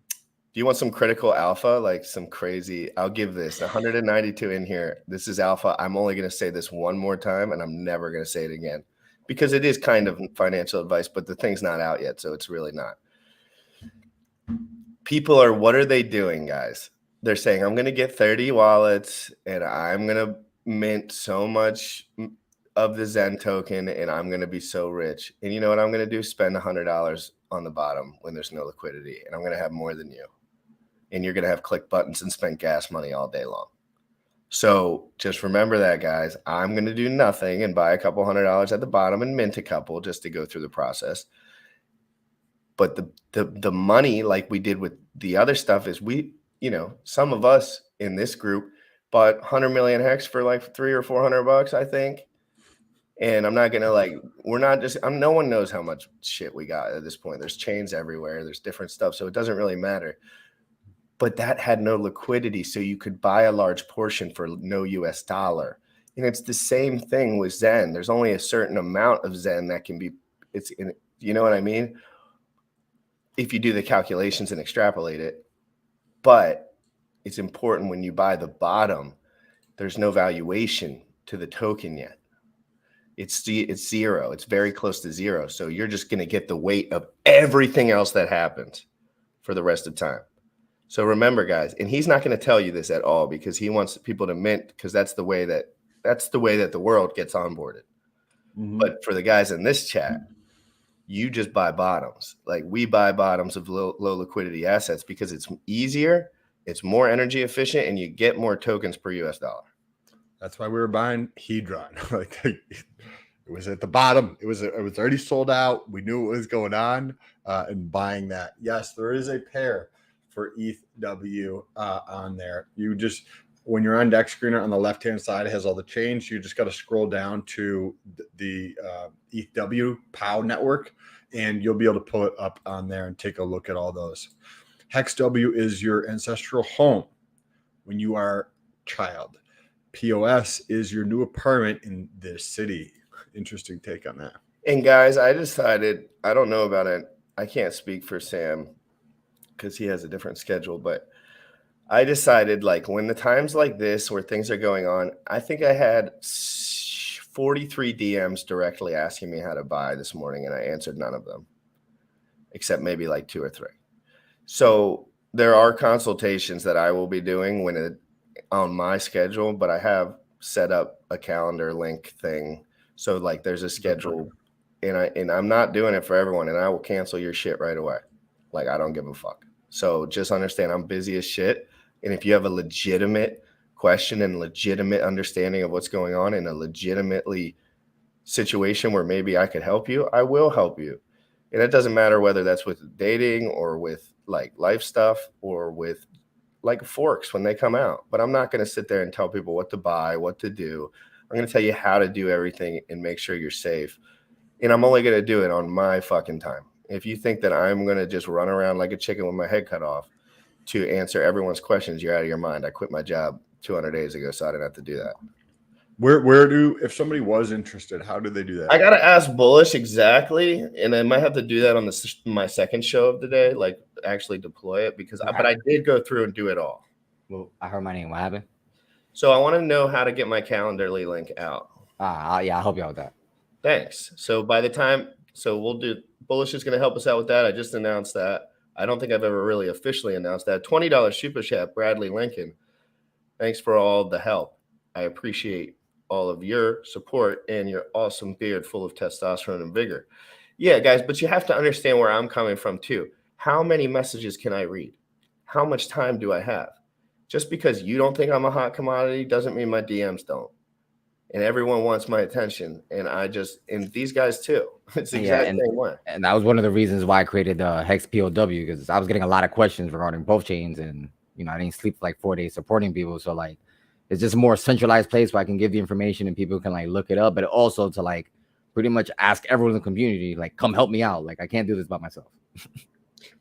Do you want some critical alpha, like some crazy? I'll give this 192 in here. This is alpha. I'm only going to say this one more time, and I'm never going to say it again because it is kind of financial advice, but the thing's not out yet, so it's really not. What are they doing, guys? They're saying, I'm going to get 30 wallets, and I'm going to mint so much of the Zen token, and I'm going to be so rich. And you know what I'm going to do? Spend $100 on the bottom when there's no liquidity, and I'm going to have more than you. And you're going to have click buttons and spend gas money all day long. So just remember that, guys. I'm going to do nothing and buy a couple $100 at the bottom and mint a couple just to go through the process. But the money, like we did with the other stuff, is some of us in this group bought 100 million Hex for like $300 or $400, I think. And I'm not going to no one knows how much shit we got at this point. There's chains everywhere. There's different stuff. So it doesn't really matter. But that had no liquidity, so you could buy a large portion for no US dollar. And it's the same thing with Zen. There's only a certain amount of Zen that can be, you know what I mean? If you do the calculations and extrapolate it. But it's important when you buy the bottom, there's no valuation to the token yet. It's zero. It's very close to zero. So you're just going to get the weight of everything else that happens for the rest of time. So remember, guys, and he's not going to tell you this at all because he wants people to mint, because that's the way that the world gets onboarded. Mhm. But for the guys in this chat, you just buy bottoms. Like we buy bottoms of low liquidity assets because it's easier, it's more energy efficient, and you get more tokens per US dollar. That's why we were buying Hedron. Like it was at the bottom. It was already sold out. We knew what was going on, and buying that. Yes, there is a pair for ETHW on there. You just, when you're on Deck Screener on the left-hand side, it has all the change. You just got to scroll down to the ETHW POW network, and you'll be able to pull it up on there and take a look at all those. HexW is your ancestral home when you are a child. POS is your new apartment in this city. Interesting take on that. And guys, I decided, I don't know about it. I can't speak for Sam because he has a different schedule, but I decided, like, when the times like this where things are going on, I think I had 43 DMs directly asking me how to buy this morning, and I answered none of them, except maybe like 2 or 3. So there are consultations that I will be doing on my schedule, but I have set up a calendar link thing. So like there's a schedule, and I'm not doing it for everyone, and I will cancel your shit right away. Like, I don't give a fuck. So just understand I'm busy as shit. And if you have a legitimate question and legitimate understanding of what's going on in a legitimately situation where maybe I could help you, I will help you. And it doesn't matter whether that's with dating or with like life stuff or with like forks when they come out. But I'm not going to sit there and tell people what to buy, what to do. I'm going to tell you how to do everything and make sure you're safe. And I'm only going to do it on my fucking time. If you think that I'm going to just run around like a chicken with my head cut off to answer everyone's questions, you're out of your mind. I quit my job 200 days ago, so I didn't have to do that. If somebody was interested, how do they do that? I got to ask Bullish exactly, and I might have to do that on my second show of the day, like actually deploy it, because but I did go through and do it all. Well, I heard my name. What happened? So I want to know how to get my Calendarly link out. Yeah, I'll help you out with that. Thanks. So by the time, we'll do, Bullish is going to help us out with that. I just announced that. I don't think I've ever really officially announced that. $20 super chat, Bradley Lincoln. Thanks for all the help. I appreciate all of your support and your awesome beard full of testosterone and vigor. Yeah, guys, but you have to understand where I'm coming from too. How many messages can I read? How much time do I have? Just because you don't think I'm a hot commodity doesn't mean my DMs don't. And everyone wants my attention. And these guys too. It's the exact same way. And that was one of the reasons why I created Hex POW, because I was getting a lot of questions regarding both chains, and I didn't sleep for like 4 days supporting people. So like, it's just a more centralized place where I can give the information and people can like look it up, but also to like pretty much ask everyone in the community, like, come help me out. Like, I can't do this by myself.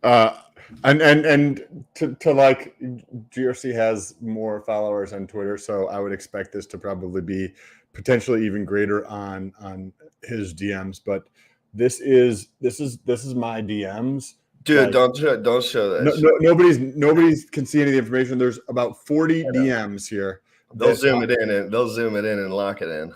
And to like, GRC has more followers on Twitter, so I would expect this to probably be potentially even greater on his DMs. But this is my DMs. Dude, like, don't show that. Nobody's can see any of the information. There's about 40 DMs here. They'll zoom it in and lock it in.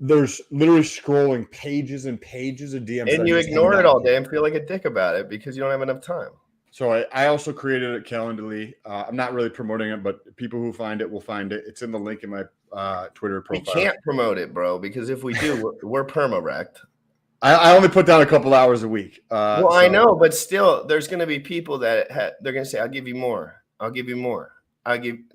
There's literally scrolling pages and pages of DMs. And you ignore it all day and feel like a dick about it because you don't have enough time. So I also created it Calendly. I'm not really promoting it, but people who find it will find it. It's in the link in my Twitter profile. We can't promote it, bro, because if we do, we're perma-wrecked. I only put down a couple hours a week. Well, I know, but still, there's going to be people that they're going to say, I'll give you more. I'll give you more.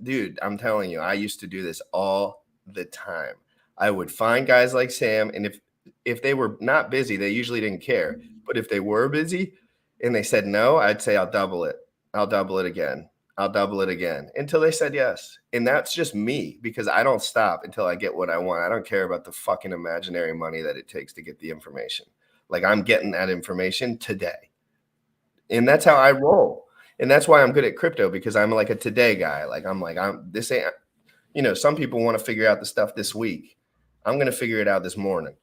Dude, I'm telling you, I used to do this all the time. I would find guys like Sam, and if they were not busy, they usually didn't care. But if they were busy and they said no, I'd say, I'll double it. I'll double it again. I'll double it again until they said yes. And that's just me, because I don't stop until I get what I want. I don't care about the fucking imaginary money that it takes to get the information. Like, I'm getting that information today. And that's how I roll. And that's why I'm good at crypto, because I'm like a today guy. Like, some people want to figure out the stuff this week. I'm going to figure it out this morning.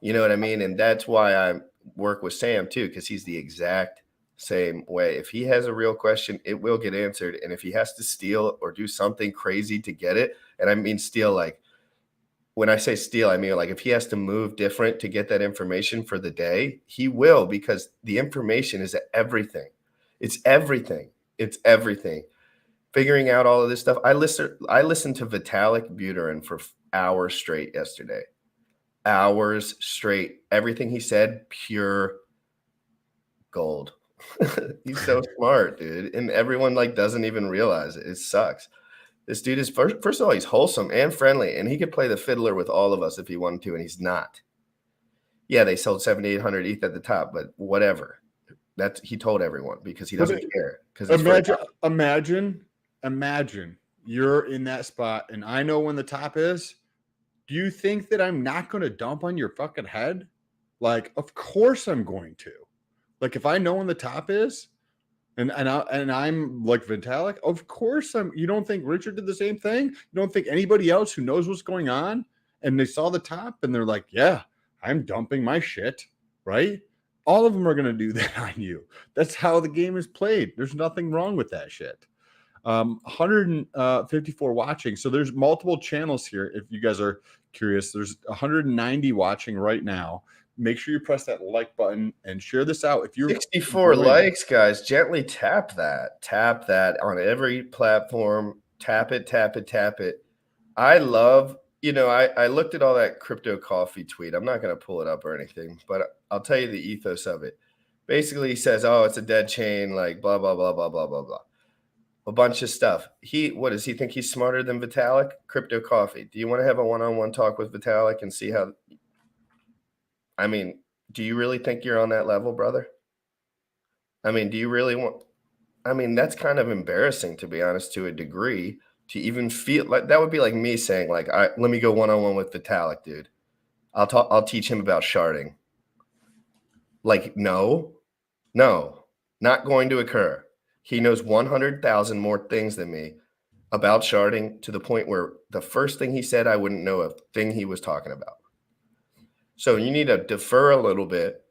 You know what I mean? And that's why I work with Sam too, because he's the exact same way. If he has a real question, it will get answered. And if he has to steal or do something crazy to get it, and I mean steal, like when I say steal, I mean like if he has to move different to get that information for the day, he will, because the information is everything. It's everything. It's everything. Figuring out all of this stuff. I listened to Vitalik Buterin for hours straight yesterday. Hours straight. Everything he said, pure gold. He's so smart, dude. And everyone like doesn't even realize it. It sucks. This dude is first of all, he's wholesome and friendly, and he could play the fiddler with all of us if he wanted to, and he's not. Yeah, they sold 7,800 ETH at the top, but whatever. He told everyone because he doesn't care. Because imagine you're in that spot, and I know when the top is. Do you think that I'm not going to dump on your fucking head? Like, of course I'm going to. Like, if I know when the top is, and I'm like Vitalik, of course I'm. You don't think Richard did the same thing? You don't think anybody else who knows what's going on and they saw the top and they're like, yeah, I'm dumping my shit, right? All of them are going to do that on you. That's how the game is played. There's nothing wrong with that shit. 154 watching. So there's multiple channels here. If you guys are curious, there's 190 watching right now. Make sure you press that like button and share this out. If you're 64 likes, guys, gently tap that on every platform. Tap it. I love, I looked at all that crypto coffee tweet. I'm not going to pull it up or anything, but I'll tell you the ethos of it. Basically, he says, oh, it's a dead chain, like blah, blah, blah, blah, blah, blah, blah. A bunch of stuff. What does he think he's smarter than Vitalik? Crypto coffee. Do you want to have a one-on-one talk with Vitalik and see how? I mean, do you really think you're on that level, brother? I mean, do you really want? I mean, that's kind of embarrassing, to be honest, to a degree, to even feel like that would be like me saying, like, let me go one-on-one with Vitalik, dude. I'll teach him about sharding. Like, no, not going to occur. He knows 100,000 more things than me about sharding, to the point where the first thing he said, I wouldn't know a thing he was talking about. So you need to defer a little bit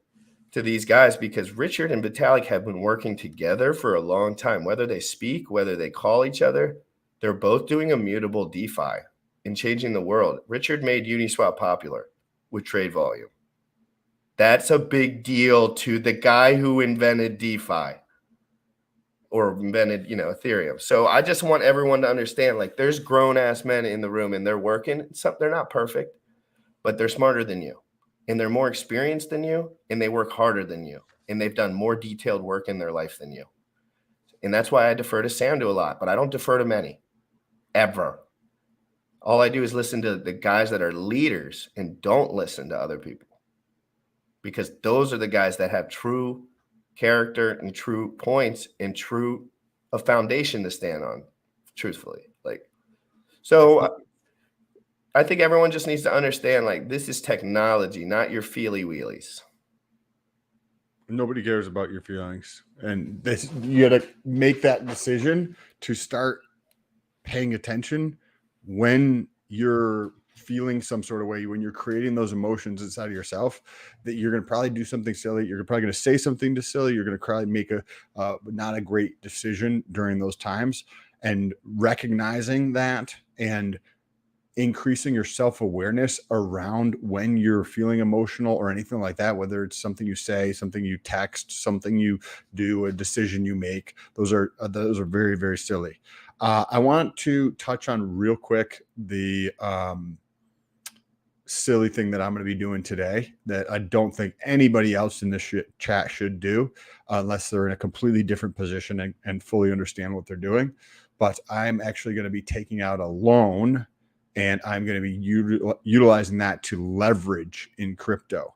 to these guys, because Richard and Vitalik have been working together for a long time. Whether they speak, whether they call each other, they're both doing immutable DeFi and changing the world. Richard made Uniswap popular with trade volume. That's a big deal to the guy who invented DeFi. Or invented, Ethereum. So I just want everyone to understand, like, there's grown-ass men in the room and they're working. They're not perfect, but they're smarter than you. And they're more experienced than you, and they work harder than you. And they've done more detailed work in their life than you. And that's why I defer to Sam a lot, but I don't defer to many, ever. All I do is listen to the guys that are leaders and don't listen to other people. Because those are the guys that have true character and true points and a foundation to stand on, truthfully. So I think everyone just needs to understand, like, this is technology, not your feely wheelies. Nobody cares about your feelings, and you got to make that decision to start paying attention when you're feeling some sort of way, when you're creating those emotions inside of yourself, that you're going to probably do something silly. You're probably going to say something silly. You're going to probably make not a great decision during those times, and recognizing that and increasing your self-awareness around when you're feeling emotional or anything like that, whether it's something you say, something you text, something you do, a decision you make. Those are very, very silly. I want to touch on real quick the silly thing that I'm going to be doing today that I don't think anybody else in this chat should do, unless they're in a completely different position and fully understand what they're doing. But I'm actually going to be taking out a loan, and I'm going to be utilizing that to leverage in crypto.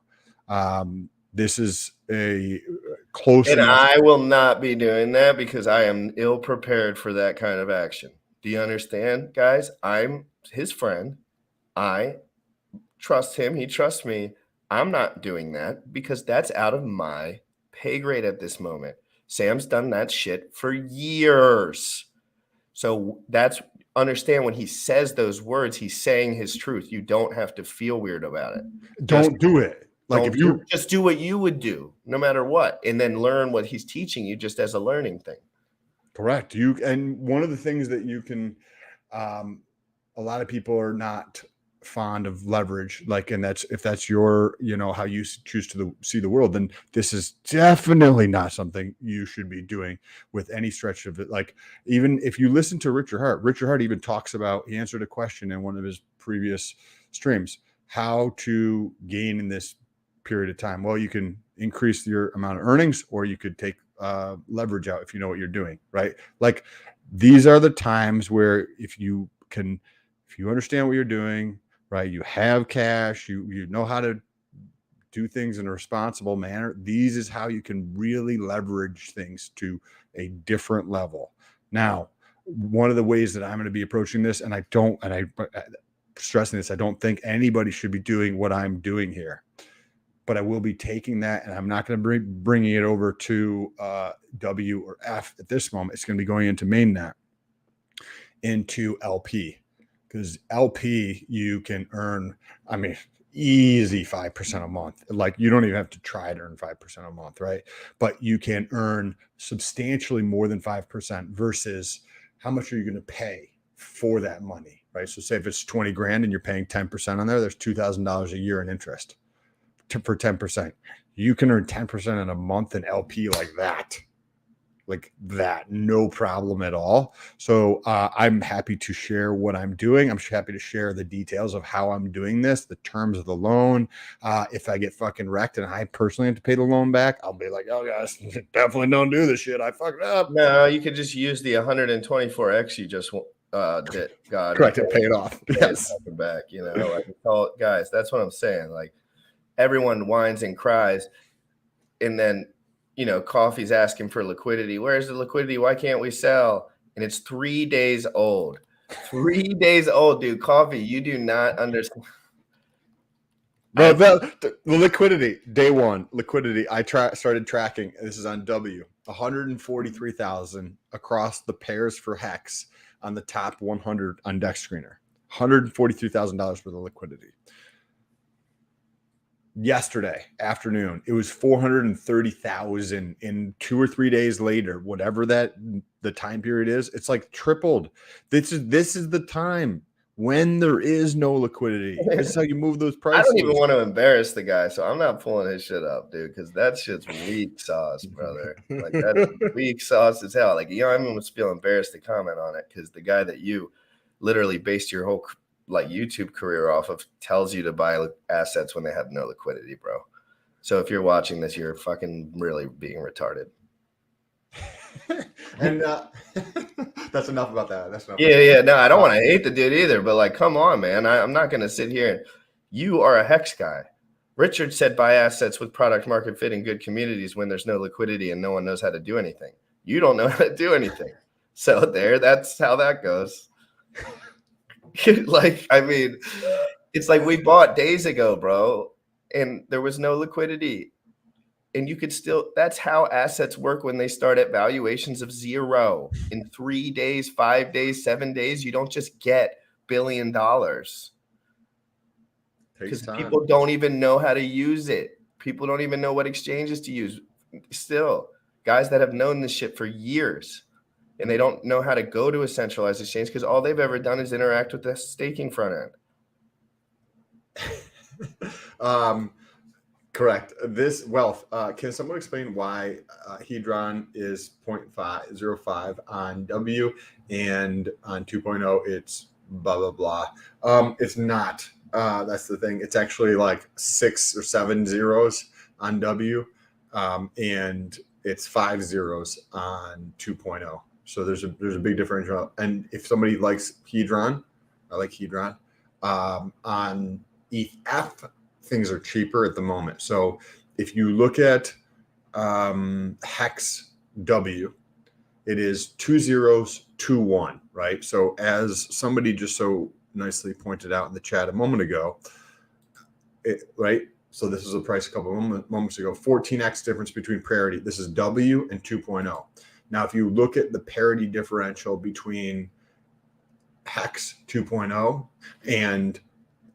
This is a close. And I will not be doing that because I am ill prepared for that kind of action. Do you understand, guys? I'm his friend. I trust him. He trusts me. I'm not doing that because that's out of my pay grade at this moment. Sam's done that shit for years. So that's understand when he says those words, he's saying his truth. You don't have to feel weird about it. Don't do it. Like if you just do what you would do no matter what, and then learn what he's teaching you just as a learning thing. Correct. And one of the things that you can, a lot of people are not fond of leverage, like, and if that's your, how you choose to see the world, then this is definitely not something you should be doing with any stretch of it. Like, even if you listen to Richard Hart even talks about, he answered a question in one of his previous streams, how to gain in this period of time. Well, you can increase your amount of earnings, or you could take leverage out if you know what you're doing, right? Like, these are the times where if you understand what you're doing, right, you have cash, you know how to do things in a responsible manner, these is how you can really leverage things to a different level. Now, one of the ways that I'm going to be approaching this, and I'm stressing this, I don't think anybody should be doing what I'm doing here, but I will be taking that, and I'm not going to be bringing it over to W or F at this moment. It's going to be going into mainnet, into LP, because LP you can earn, easy 5% a month. Like, you don't even have to try to earn 5% a month, right? But you can earn substantially more than 5% versus how much are you going to pay for that money, right? So say if it's 20 grand and you're paying 10% on there, there's $2,000 a year in interest for 10%. You can earn 10% in a month in LP like that, no problem at all. So I'm happy to share what I'm doing. I'm happy to share the details of how I'm doing this, the terms of the loan. If I get fucking wrecked and I personally have to pay the loan back, I'll be like, oh guys, definitely don't do this shit. I fucked up. No, you could just use the 124x you just did. God, correct, and pay it off. Yes, back. Guys, that's what I'm saying. Like, everyone whines and cries, and then Coffee's asking for liquidity. Where's the liquidity? Why can't we sell? And it's 3 days old. 3 days old, dude. Coffee, you do not understand. Bro, the liquidity, day one, liquidity, I started tracking. This is on W, 143,000 across the pairs for Hex on the top 100 on Dex Screener. $143,000 for the liquidity. Yesterday afternoon, it was 430,000, in 2 or 3 days later, whatever that the time period is, it's like tripled. This is the time when there is no liquidity. This is how you move those prices. I don't even want to embarrass the guy, so I'm not pulling his shit up, dude, because that shit's weak sauce, brother. Like, that's weak sauce as hell. Like, I almost feel embarrassed to comment on it, because the guy that you literally based your whole YouTube career off of tells you to buy assets when they have no liquidity, bro. So if you're watching this, you're fucking really being retarded. And that's enough about that. That's enough. Yeah. No, I don't want to hate the dude either, but like, come on, man. I'm not going to sit here and you are a Hex guy. Richard said buy assets with product market fit in good communities when there's no liquidity and no one knows how to do anything. You don't know how to do anything. So that's how that goes. It's like we bought days ago, bro, and there was no liquidity. And you could still, that's how assets work when they start at valuations of 0. In 3 days, 5 days, 7 days, you don't just get $1 billion. Because people don't even know how to use it. People don't even know what exchanges to use. Still, guys that have known this shit for years, and they don't know how to go to a centralized exchange because all they've ever done is interact with the staking front end. Correct. This wealth. Can someone explain why Hedron is 0.05 on W and on 2.0 it's blah blah blah? It's not. That's the thing. It's actually like 6 or 7 zeros on W, and it's 5 zeros on 2.0. So there's a big differential. And if somebody likes Hedron, I like Hedron. On ETH, things are cheaper at the moment. So if you look at Hex W, it is 2 zeros, 2 1, right? So as somebody just so nicely pointed out in the chat a moment ago, right? So this is a price a couple of moments ago, 14x difference between parity. This is W and 2.0. Now, if you look at the parity differential between Hex 2.0 and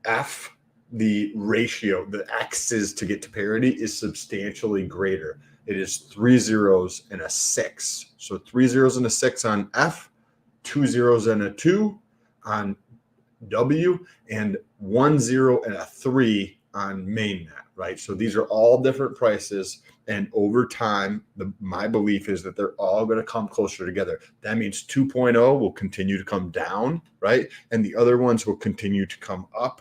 F, the ratio, the X's to get to parity is substantially greater. It is 3 zeros and a 6. So 3 zeros and a 6 on F, 2 zeros and a 2 on W, and 1 0 and a 3 on mainnet, right? So these are all different prices. And over time, my belief is that they're all going to come closer together. That means 2.0 will continue to come down, right? And the other ones will continue to come up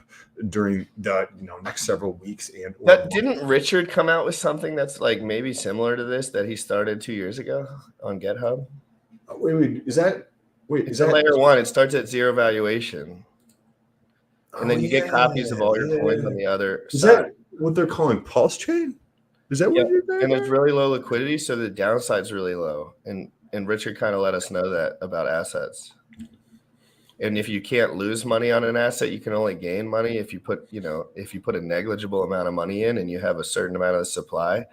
during the next several weeks. And Didn't Richard come out with something that's like maybe similar to this that he started 2 years ago on GitHub? Is that layer one? It starts at 0 valuation, and then you get copies of all your coins on the other Is side. that what they're calling Pulse Chain? Is that what you're saying? And there's really low liquidity, so the downside's really low. And Richard kind of let us know that about assets. And if you can't lose money on an asset, you can only gain money if you put a negligible amount of money in and you have a certain amount of supply.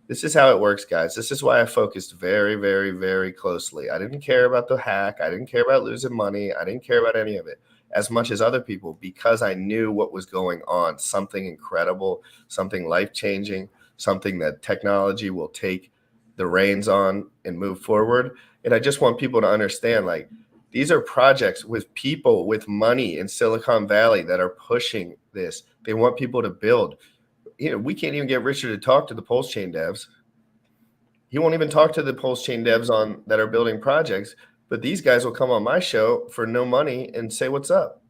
This is how it works, guys. This is why I focused very, very, very closely. I didn't care about the hack. I didn't care about losing money. I didn't care about any of it as much as other people, because I knew what was going on. Something incredible, something life-changing, something that technology will take the reins on and move forward. And I just want people to understand, like, these are projects with people with money in Silicon Valley that are pushing this. They want people to build. We can't even get Richard to talk to the Pulse Chain devs. He won't even talk to the Pulse Chain devs that are building projects. But these guys will come on my show for no money and say what's up.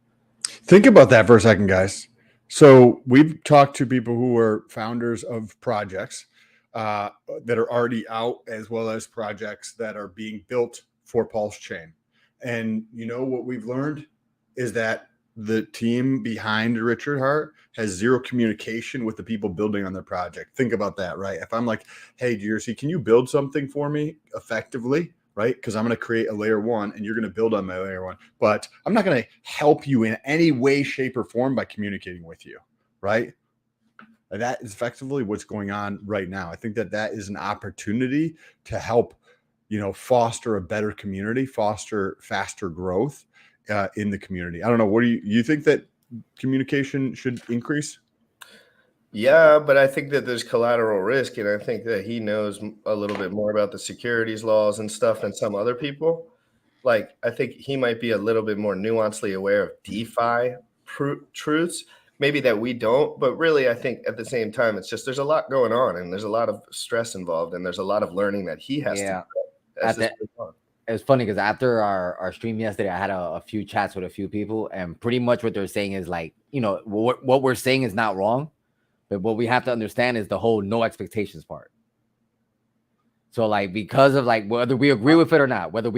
Think about that for a second, guys. So we've talked to people who are founders of projects that are already out, as well as projects that are being built for Pulse Chain. And what we've learned is that the team behind Richard Hart has zero communication with the people building on their project. Think about that, right? If I'm like, hey, Jersey, can you build something for me effectively? Right? Because I'm going to create a layer one and you're going to build on my layer one, but I'm not going to help you in any way, shape, or form by communicating with you. Right? And that is effectively what's going on right now. I think that is an opportunity to help, foster a better community, foster faster growth in the community. I don't know. What do you think that communication should increase? Yeah, but I think that there's collateral risk, and I think that he knows a little bit more about the securities laws and stuff than some other people. Like, I think he might be a little bit more nuancedly aware of DeFi truths, maybe that we don't. But really, I think at the same time, it's just there's a lot going on, and there's a lot of stress involved, and there's a lot of learning that he has to do. It was funny because after our stream yesterday, I had a few chats with a few people, and pretty much what they're saying is like, what we're saying is not wrong. But what we have to understand is the whole no expectations part. So, like, because of like whether we agree with it or not, you know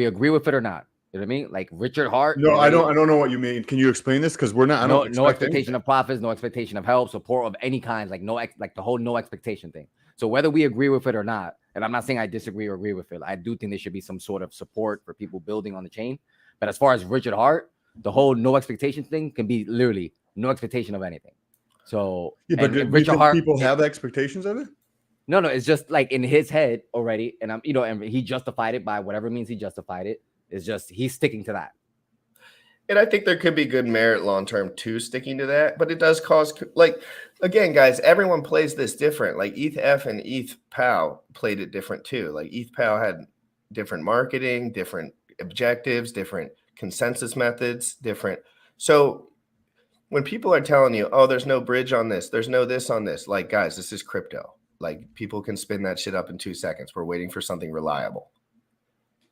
what I mean? Like Richard Hart. No, I don't know what you mean. Can you explain this? Because we're not. No expectation of profits, no expectation of help, support of any kind. Like the whole no expectation thing. So whether we agree with it or not, and I'm not saying I disagree or agree with it, I do think there should be some sort of support for people building on the chain. But as far as Richard Hart, the whole no expectation thing can be literally no expectation of anything. So, yeah, but Richard Hart, people have expectations of it. No, it's just like in his head already, and and he justified it by whatever means he justified it. It's just he's sticking to that. And I think there could be good merit long term to sticking to that, but it does cause, like, again, guys, everyone plays this different. Like ETH and ETH POW played it different too. Like ETH POW had different marketing, different objectives, different consensus methods, different. So when people are telling you, oh, there's no bridge on this, there's no this on this, like, guys, this is crypto. Like, people can spin that shit up in 2 seconds. We're waiting for something reliable.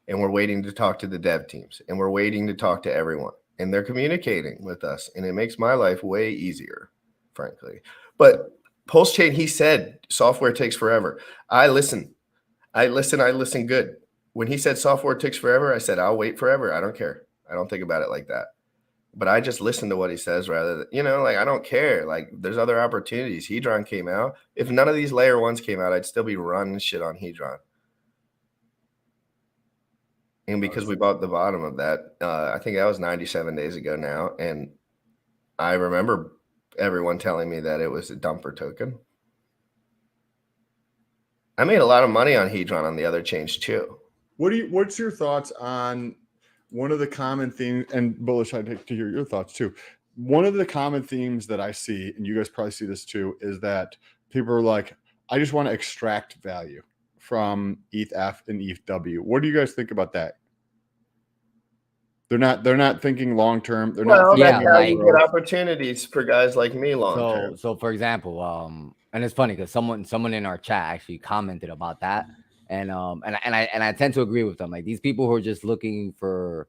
And we're waiting to talk to the dev teams. And we're waiting to talk to everyone. And they're communicating with us. And it makes my life way easier, frankly. But Pulse Chain, he said, software takes forever. I listen good. When he said software takes forever, I said, I'll wait forever. I don't care. I don't think about it like that. But I just listen to what he says rather than, like, I don't care. Like, there's other opportunities. Hedron came out. If none of these layer ones came out, I'd still be running shit on Hedron. And because we bought the bottom of that, I think that was 97 days ago now. And I remember everyone telling me that it was a dumper token. I made a lot of money on Hedron on the other chains too. What's your thoughts on one of the common themes, and Bullish, I'd like to hear your thoughts too. One of the common themes that I see, and you guys probably see this too, is that people are like, I just want to extract value from ETH and ETHW. What do you guys think about that? They're not thinking long term. They're not Well, Yeah, that's how like- you get opportunities for guys like me long term. So for example, and it's funny because someone in our chat actually commented about that, and I tend to agree with them. Like these people who are just looking for,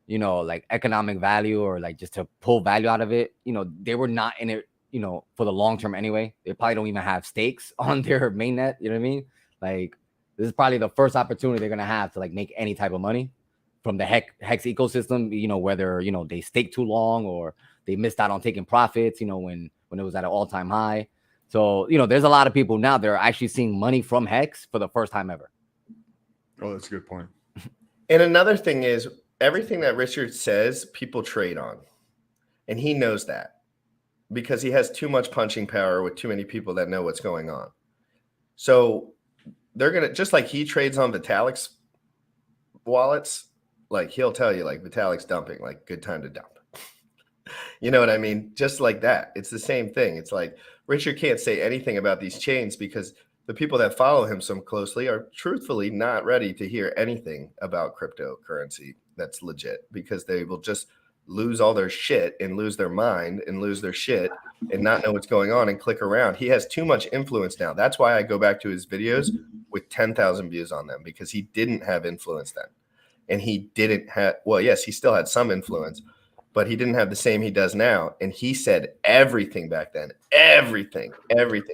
you know, like economic value or like just to pull value out of it, you know, they were not in it, you know, for the long term anyway. They probably don't even have stakes on their mainnet. You know what I mean? Like this is probably the first opportunity they're gonna have to like make any type of money from the Hex ecosystem. You know, whether you know they stake too long or they missed out on taking profits. You know, when it was at an all-time high. So you know, there's a lot of people now that are actually seeing money from Hex for the first time ever. Oh, that's a good point. And another thing is everything that Richard says, people trade on. And he knows that because he has too much punching power with too many people that know what's going on. So they're going to, just like he trades on Vitalik's wallets, like he'll tell you like Vitalik's dumping, like good time to dump. You know what I mean? Just like that. It's the same thing. It's like Richard can't say anything about these chains because the people that follow him so closely are truthfully not ready to hear anything about cryptocurrency that's legit because they will just lose all their shit and lose their mind and lose their shit and not know what's going on and click around. He has too much influence now. That's why I go back to his videos with 10,000 views on them because he didn't have influence then. And he didn't have, well, yes, he still had some influence, but he didn't have the same he does now. And he said everything back then, everything,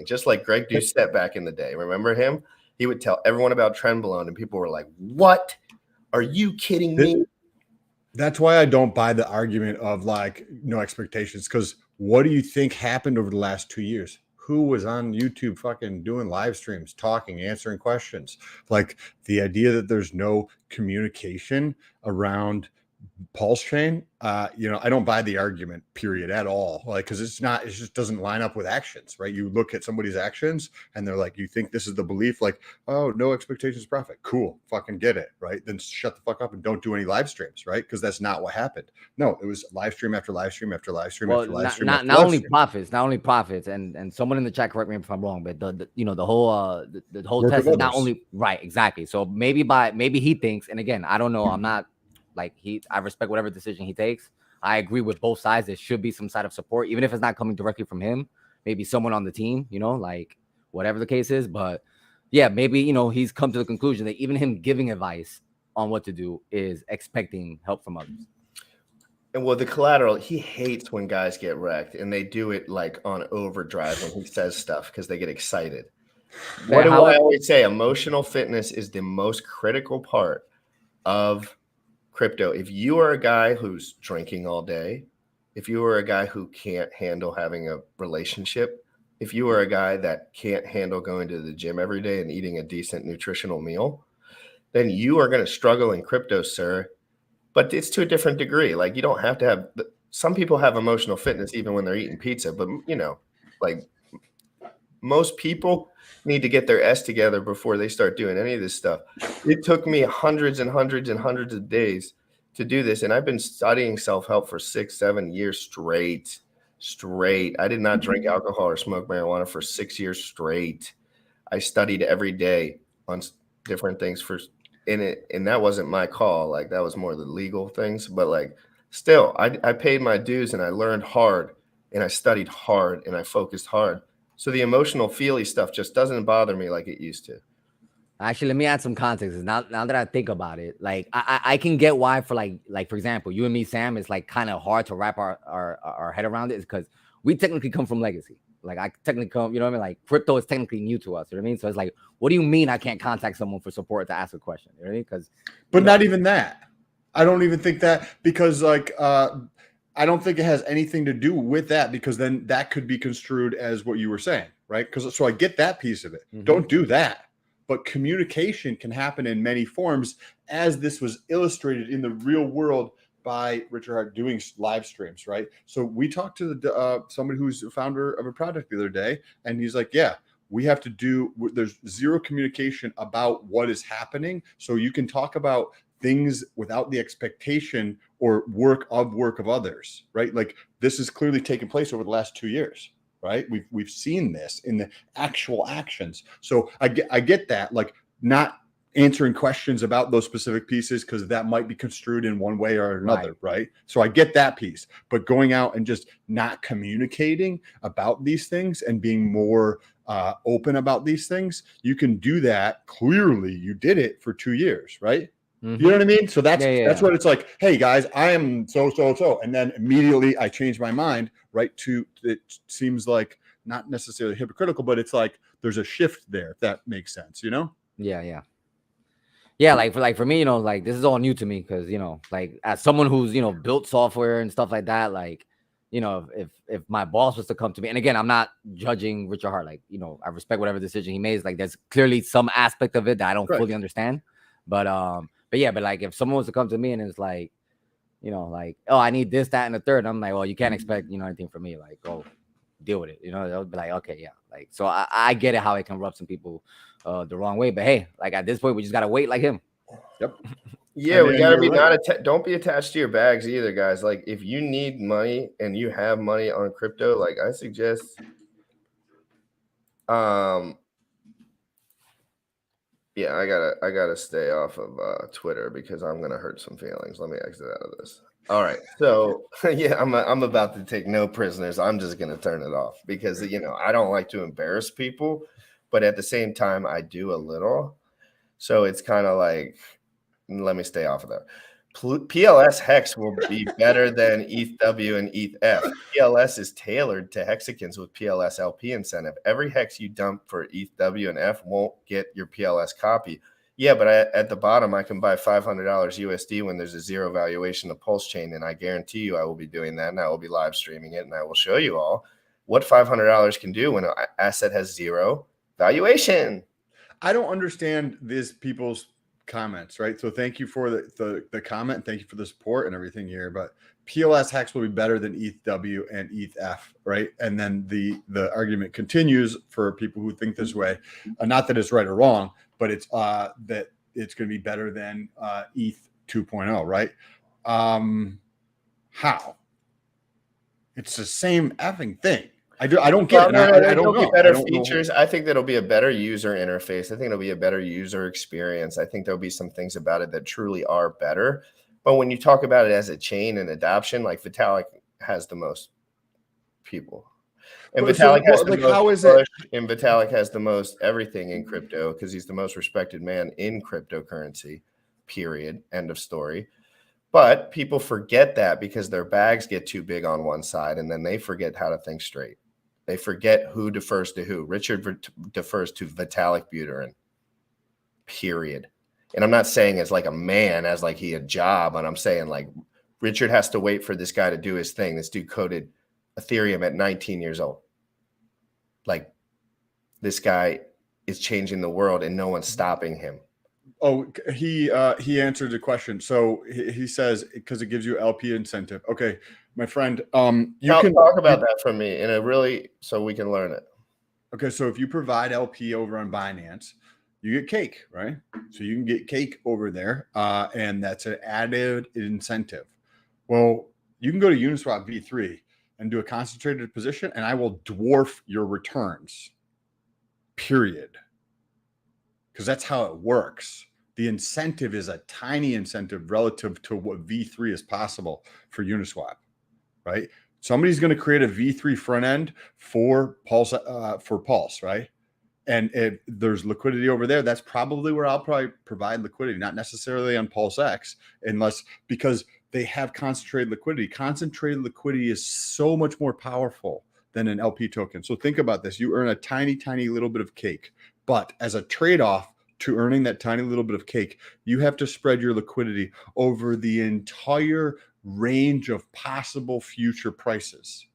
just like Greg Doucette back in the day. Remember him? He would tell everyone about Trenbolone and people were like, what? Are you kidding me? That's why I don't buy the argument of like no expectations. Because what do you think happened over the last 2 years? Who was on YouTube fucking doing live streams, talking, answering questions? Like the idea that there's no communication around Pulse Chain, you know, I don't buy the argument, period, at all. Like, because it just doesn't line up with actions, right? You look at somebody's actions and they're like, you think this is the belief, like, oh, no expectations of profit. Cool, fucking get it, right? Then shut the fuck up and don't do any live streams, right? Because that's not what happened. No, it was live stream after live stream after live stream after live stream. Not only profits, and someone in the chat, correct me if I'm wrong, but the you know the whole test is not only right, exactly. So maybe he thinks, and again, I don't know, I'm not. Like I respect whatever decision he takes. I agree with both sides. There should be some side of support, even if it's not coming directly from him. Maybe someone on the team, you know, like whatever the case is. But yeah, maybe, you know, he's come to the conclusion that even him giving advice on what to do is expecting help from others. And well, the collateral, he hates when guys get wrecked and they do it like on overdrive when he says stuff because they get excited. What do I always say? Emotional fitness is the most critical part of crypto. If you are a guy who's drinking all day, if you are a guy who can't handle having a relationship, if you are a guy that can't handle going to the gym every day and eating a decent nutritional meal, then you are going to struggle in crypto, sir. But it's to a different degree. Like you don't have to have, some people have emotional fitness even when they're eating pizza, but you know, like most people need to get their S together before they start doing any of this stuff. It took me hundreds and hundreds and hundreds of days to do this. And I've been studying self-help for 6-7 years straight. I did not drink alcohol or smoke marijuana for 6 years straight. I studied every day on different things and that wasn't my call. Like that was more the legal things, but like still I paid my dues and I learned hard and I studied hard and I focused hard. So the emotional feely stuff just doesn't bother me like it used to. Actually, let me add some context. Now that I think about it, like I can get why for like for example, you and me, Sam, it's like kind of hard to wrap our head around it because we technically come from legacy. Like I technically come, you know what I mean? Like crypto is technically new to us. You know what I mean? So it's like, what do you mean I can't contact someone for support to ask a question? You know what I mean? Because but not even that. I don't even think that because like I don't think it has anything to do with that because then that could be construed as what you were saying, right? Because so I get that piece of it. Mm-hmm. Don't do that. But communication can happen in many forms, as this was illustrated in the real world by Richard Hart doing live streams, right? So we talked to somebody who's a founder of a project the other day, and he's like, yeah, there's zero communication about what is happening. So you can talk about things without the expectation or work of others, right? Like this has clearly taken place over the last 2 years, right? We've seen this in the actual actions. So I get that, like not answering questions about those specific pieces because that might be construed in one way or another, right? So I get that piece, but going out and just not communicating about these things and being more open about these things, you can do that. Clearly, you did it for 2 years, right? You know what I mean? So that's what it's like. Hey guys, I am so, and then immediately I change my mind, right? It seems like not necessarily hypocritical, but it's like there's a shift there. If that makes sense, you know? Yeah, like for me, like this is all new to me because like as someone who's built software and stuff like that, like if my boss was to come to me, and again, I'm not judging Richard Hart, like I respect whatever decision he made. Like there's clearly some aspect of it that I don't fully understand, but like if someone was to come to me and it's like, like, oh, I need this, that, and the third, I'm like, well, you can't expect anything from me. Like, go deal with it. They'll be like, okay, yeah. Like, so I get it how it can rub some people the wrong way, but hey, like at this point, we just gotta wait like him. Yep. Yeah, we gotta be don't be attached to your bags either, guys. Like if you need money and you have money on crypto, like I suggest yeah, I gotta stay off of Twitter because I'm gonna hurt some feelings. Let me exit out of this. All right, so yeah, I'm about to take no prisoners. I'm just gonna turn it off because I don't like to embarrass people, but at the same time I do a little. So it's kind of like, let me stay off of that. PLS Hex will be better than ETHW and ETHF. PLS is tailored to hexagons with PLS LP incentive. Every hex you dump for ETHW and F won't get your PLS copy. Yeah, but at the bottom, I can buy $500 USD when there's a zero valuation of Pulse Chain, and I guarantee you I will be doing that, and I will be live streaming it, and I will show you all what $500 can do when an asset has zero valuation. I don't understand these people's comments, right? So thank you for the comment. Thank you for the support and everything here. But PLS Hex will be better than ETHW and ETHF, right? And then the argument continues for people who think this way. Not that it's right or wrong, but it's that it's going to be better than ETH 2.0, right? How? It's the same effing thing. I don't get it. I don't know. Better features. I think that'll be a better user interface. I think it'll be a better user experience. I think there'll be some things about it that truly are better. But when you talk about it as a chain and adoption, like Vitalik has the most people. And Vitalik has the most push, and Vitalik has the most everything in crypto because he's the most respected man in cryptocurrency, period. End of story. But people forget that because their bags get too big on one side, and then they forget how to think straight. They forget who defers to who. Richard defers to Vitalik Buterin, period. And I'm not saying as like a man, as like he a job, and I'm saying like Richard has to wait for this guy to do his thing. This dude coded Ethereum at 19 years old. Like this guy is changing the world and no one's stopping him. Oh, he answered the question. So he says because it gives you LP incentive. Okay, my friend, you can talk about that for me in a really so we can learn it. Okay, so if you provide LP over on Binance, you get cake, right? So you can get cake over there, and that's an added incentive. Well, you can go to Uniswap V3 and do a concentrated position, and I will dwarf your returns. Period. Because that's how it works. The incentive is a tiny incentive relative to what V3 is possible for Uniswap, right? Somebody's going to create a V3 front end for Pulse, right? And if there's liquidity over there, that's probably where I'll probably provide liquidity, not necessarily on Pulse X, because they have concentrated liquidity. Concentrated liquidity is so much more powerful than an LP token. So think about this. You earn a tiny, tiny little bit of cake. But as a trade-off to earning that tiny little bit of cake, you have to spread your liquidity over the entire range of possible future prices.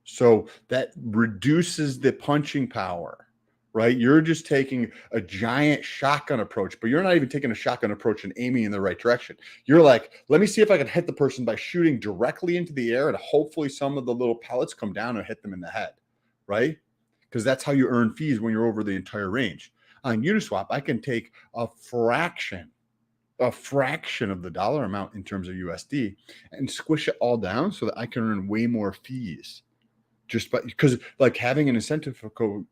So that reduces the punching power, right? You're just taking a giant shotgun approach, but you're not even taking a shotgun approach and aiming in the right direction. You're like, let me see if I can hit the person by shooting directly into the air, and hopefully some of the little pellets come down and hit them in the head, right? because that's how you earn fees when you're over the entire range. On Uniswap, I can take a fraction of the dollar amount in terms of USD and squish it all down so that I can earn way more fees. Just because like having an incentive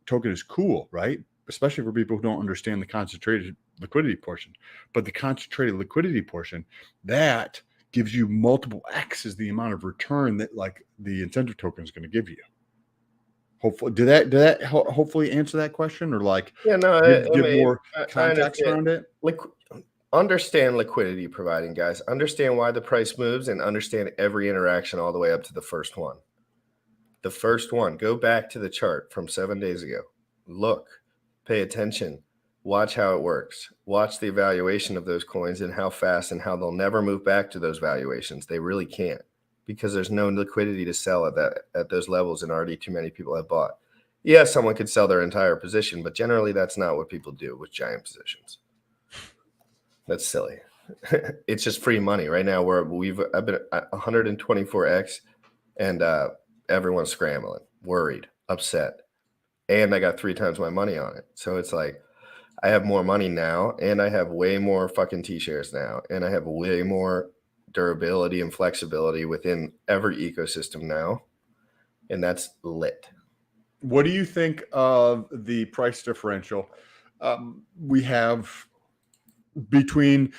token is cool, right? Especially for people who don't understand the concentrated liquidity portion. But the concentrated liquidity portion, that gives you multiple X's the amount of return that like the incentive token is going to give you. Hopefully, did that hopefully answer that question, or like give more context around it? Understand liquidity providing, guys. Understand why the price moves and understand every interaction all the way up to the first one. The first one, go back to the chart from 7 days ago. Look, pay attention, watch how it works. Watch the evaluation of those coins and how fast and how they'll never move back to those valuations. They really can't, because there's no liquidity to sell at those levels, and already too many people have bought. Yeah, someone could sell their entire position, but generally that's not what people do with giant positions. That's silly. It's just free money right now. I've been at 124x, and everyone's scrambling, worried, upset, and I got 3 times my money on it. So it's like I have more money now, and I have way more fucking T-shares now, and I have way more durability and flexibility within every ecosystem now, and that's lit. What do you think of the price differential we have between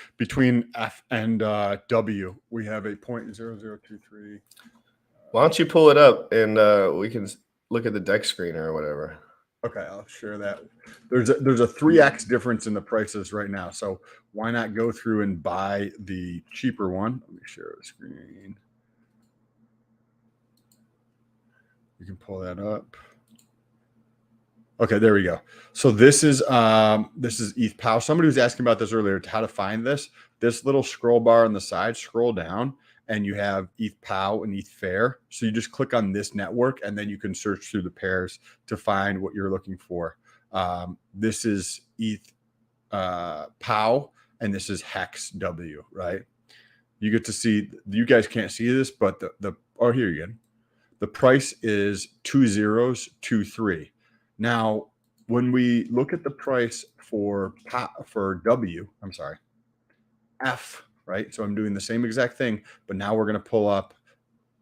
F and W? We have a 0.0023. Why don't you pull it up and we can look at the deck screener or whatever. Okay, I'll share that. There's a 3x difference in the prices right now, so why not go through and buy the cheaper one? Let me share the screen. You can pull that up. Okay, there we go. So this is ETH POW. Somebody was asking about this earlier, how to find this. This little scroll bar on the side, scroll down, and you have ETH POW and ETH Fair. So you just click on this network, and then you can search through the pairs to find what you're looking for. This is ETH POW, and this is Hex W, right? You get to see, you guys can't see this, but oh, here you go. The price is 2023. Now, when we look at the price for W, I'm sorry, F, right? So I'm doing the same exact thing, but now we're going to pull up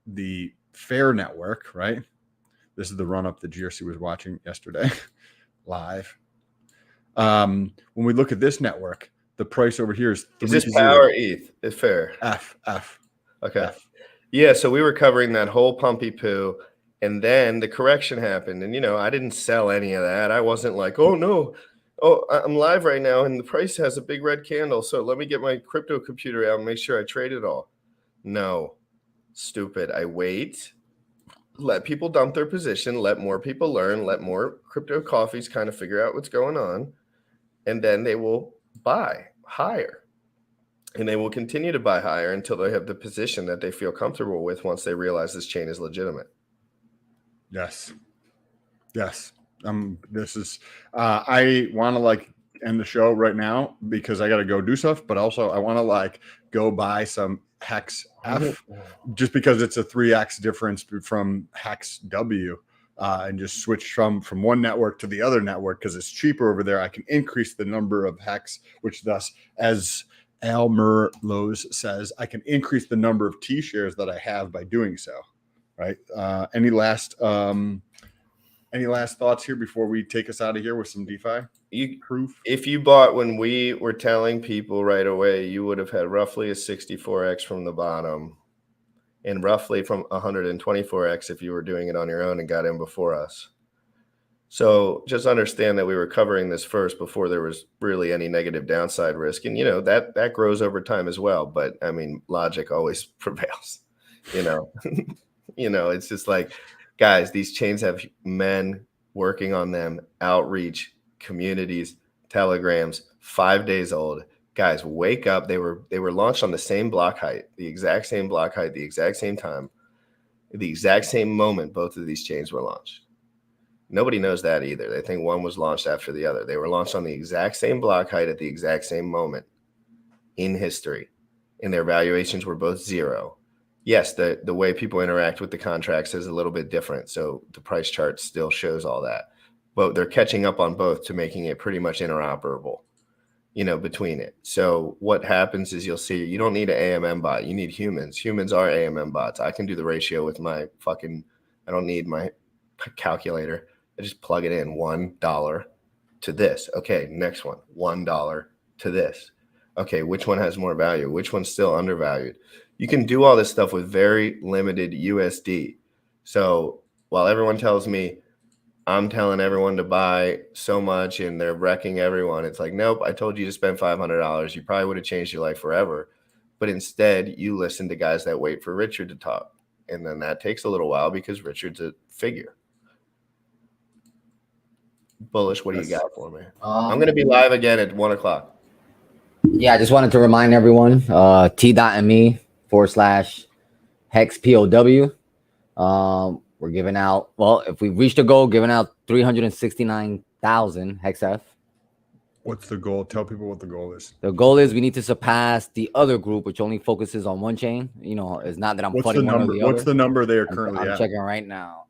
the Fair network, right? This is the run up that GRC was watching yesterday live. When we look at this network, the price over here is 3. Is this POW or ETH? It's Fair. F. Okay. F. Yeah, so we were covering that whole pumpy poo, and then the correction happened. And, I didn't sell any of that. I wasn't like, oh, no. Oh, I'm live right now, and the price has a big red candle, so let me get my crypto computer out and make sure I trade it all. No. Stupid. I wait. Let people dump their position. Let more people learn. Let more crypto coffees kind of figure out what's going on. And then they will buy higher. And they will continue to buy higher until they have the position that they feel comfortable with once they realize this chain is legitimate. Yes. This is I want to end the show right now because I got to go do stuff, but also I want to go buy some Hex F just because it's a 3x difference from Hex W, and just switch from one network to the other network because it's cheaper over there. I can increase the number of Hex, which thus, as Almer Lowe's says, I can increase the number of T shares that I have by doing so. Right. Any last thoughts here before we take us out of here with some DeFi proof? If you bought when we were telling people right away, you would have had roughly a 64x from the bottom and roughly from 124x if you were doing it on your own and got in before us. So just understand that we were covering this first before there was really any negative downside risk. And, that grows over time as well. But I mean, logic always prevails, it's just like, guys, these chains have men working on them, outreach, communities, telegrams, 5 days old. Guys, wake up. They were launched on the same block height, the exact same block height, the exact same time, the exact same moment both of these chains were launched. Nobody knows that either. They think one was launched after the other. They were launched on the exact same block height at the exact same moment in history, and their valuations were both 0. Yes, the way people interact with the contracts is a little bit different. So the price chart still shows all that. but they're catching up on both to making it pretty much interoperable, between it. So what happens is you'll see you don't need an AMM bot. You need humans. Humans are AMM bots. I can do the ratio with my I don't need my calculator. I just plug it in, $1 to this. Okay, next one, $1 to this. Okay, which one has more value? Which one's still undervalued? You can do all this stuff with very limited USD. So while everyone tells me I'm telling everyone to buy so much and they're wrecking everyone, it's like, nope, I told you to spend $500. You probably would have changed your life forever. But instead, you listen to guys that wait for Richard to talk. And then that takes a little while because Richard's a figure. Bullish, what do you got for me? I'm going to be live again at 1 o'clock. Yeah, I just wanted to remind everyone, t.me/HEXPOW. We're giving out, well, if we reach the goal, giving out 369,000 HEXF. What's the goal? Tell people what the goal is. The goal is we need to surpass the other group, which only focuses on one chain. It's not that I'm flooding one or the other. What's the number they are currently at? I'm checking right now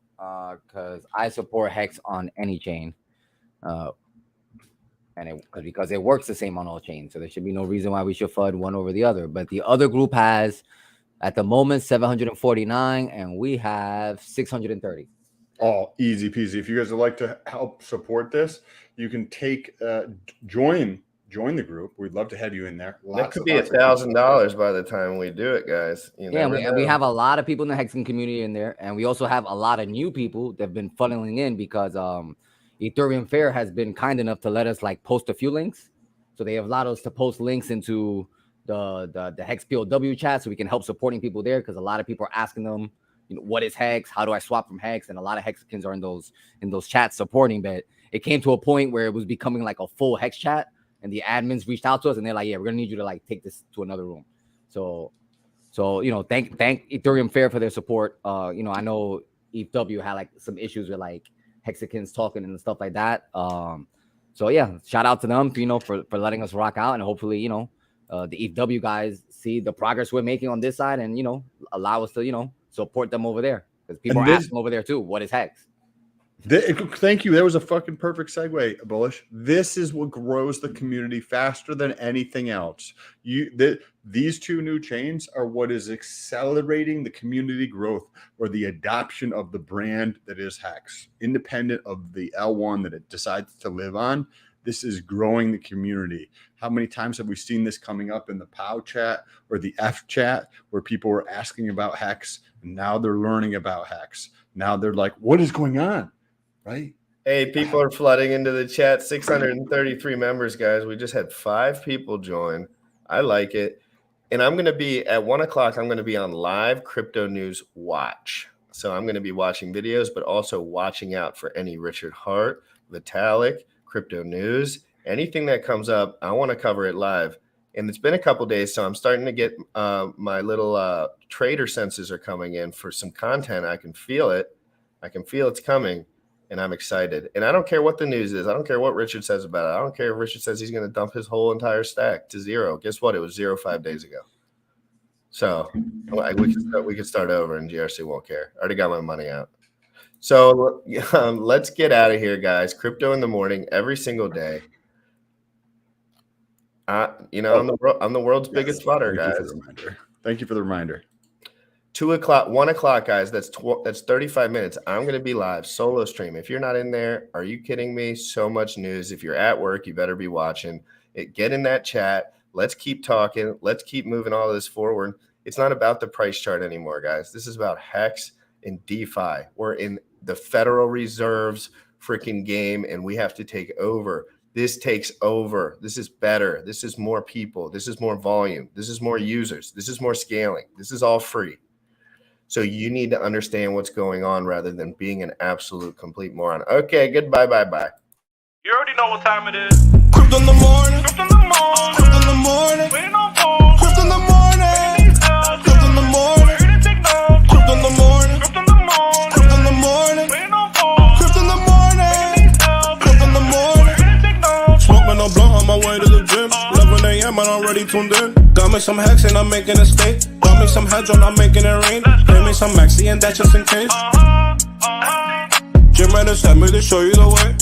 because I support HEX on any chain. Because it works the same on all chains. So there should be no reason why we should FUD one over the other. But the other group has, at the moment, 749, and we have 630. Oh, easy peasy. If you guys would like to help support this, you can join the group. We'd love to have you in there. That could be $1,000 by the time we do it, guys. We have a lot of people in the Hexing community in there, and we also have a lot of new people that have been funneling in because Ethereum Fair has been kind enough to let us post a few links. So they have allowed us to post links into the Hex POW chat so we can help supporting people there, because a lot of people are asking them, what is Hex? How do I swap from Hex? And a lot of Hexicans are in those chats supporting. But it came to a point where it was becoming like a full Hex chat, and the admins reached out to us and they're like, yeah, we're gonna need you to take this to another room. So thank Ethereum Fair for their support. I know ETH had some issues with Hexicans talking and stuff like that. So yeah, shout out to them, for letting us rock out, and hopefully, the ETH guys see the progress we're making on this side, and allow us to support them over there, because people are asking over there too, what is Hex? Thank you. That was a fucking perfect segue, Bullish. This is what grows the community faster than anything else. These two new chains are what is accelerating the community growth or the adoption of the brand that is Hex, independent of the L1 that it decides to live on. This is growing the community. How many times have we seen this coming up in the POW chat or the F chat where people were asking about Hex, and now they're learning about Hex. Now they're like, what is going on? Right? Hey, people are flooding into the chat. 633 members, guys. We just had 5 people join. I like it. And I'm going to be at 1 o'clock. I'm going to be on live crypto news watch. So I'm going to be watching videos, but also watching out for any Richard Hart, Vitalik, crypto news, anything that comes up. I want to cover it live. And it's been a couple days, so I'm starting to get my little trader senses are coming in for some content. I can feel it. I can feel it's coming. And I'm excited. And I don't care what the news is. I don't care what Richard says about it. I don't care if Richard says he's going to dump his whole entire stack to zero. Guess what? It was 0 5 days ago. So we could start over and GRC won't care. I already got my money out. So let's get out of here, guys. Crypto in the morning, every single day. I'm the world's biggest fodder, guys. Thank you for the reminder. 2 o'clock, 1 o'clock, guys. That's 35 minutes. I'm going to be live, solo stream. If you're not in there, are you kidding me? So much news. If you're at work, you better be watching it. Get in that chat. Let's keep talking. Let's keep moving all this forward. It's not about the price chart anymore, guys. This is about Hex and DeFi. We're in the Federal Reserve's freaking game, and we have to take over. This takes over. This is better. This is more people. This is more volume. This is more users. This is more scaling. This is all free. So you need to understand what's going on rather than being an absolute complete moron. Okay, goodbye, bye. You already know what time it is. Crypto in the morning. Crypto in the morning. Crypto in the morning. Waiting on phone. Crypto in the morning. Crypto in the morning. Ready to take notes. Crypto in the morning. Crypto in the morning. Crypto in the morning. Waiting on phone. Crypto in the morning. Crypto in the morning. Ready to take notes. Smoking a blunt on my way to the gym. 11 a.m. and I'm already tuned in. Got me some Hex and I'm making a stake. Got me some hedge on, I'm making it rain. Pay me some maxi and that's just in case. Jim Reddit sent me to show you the way.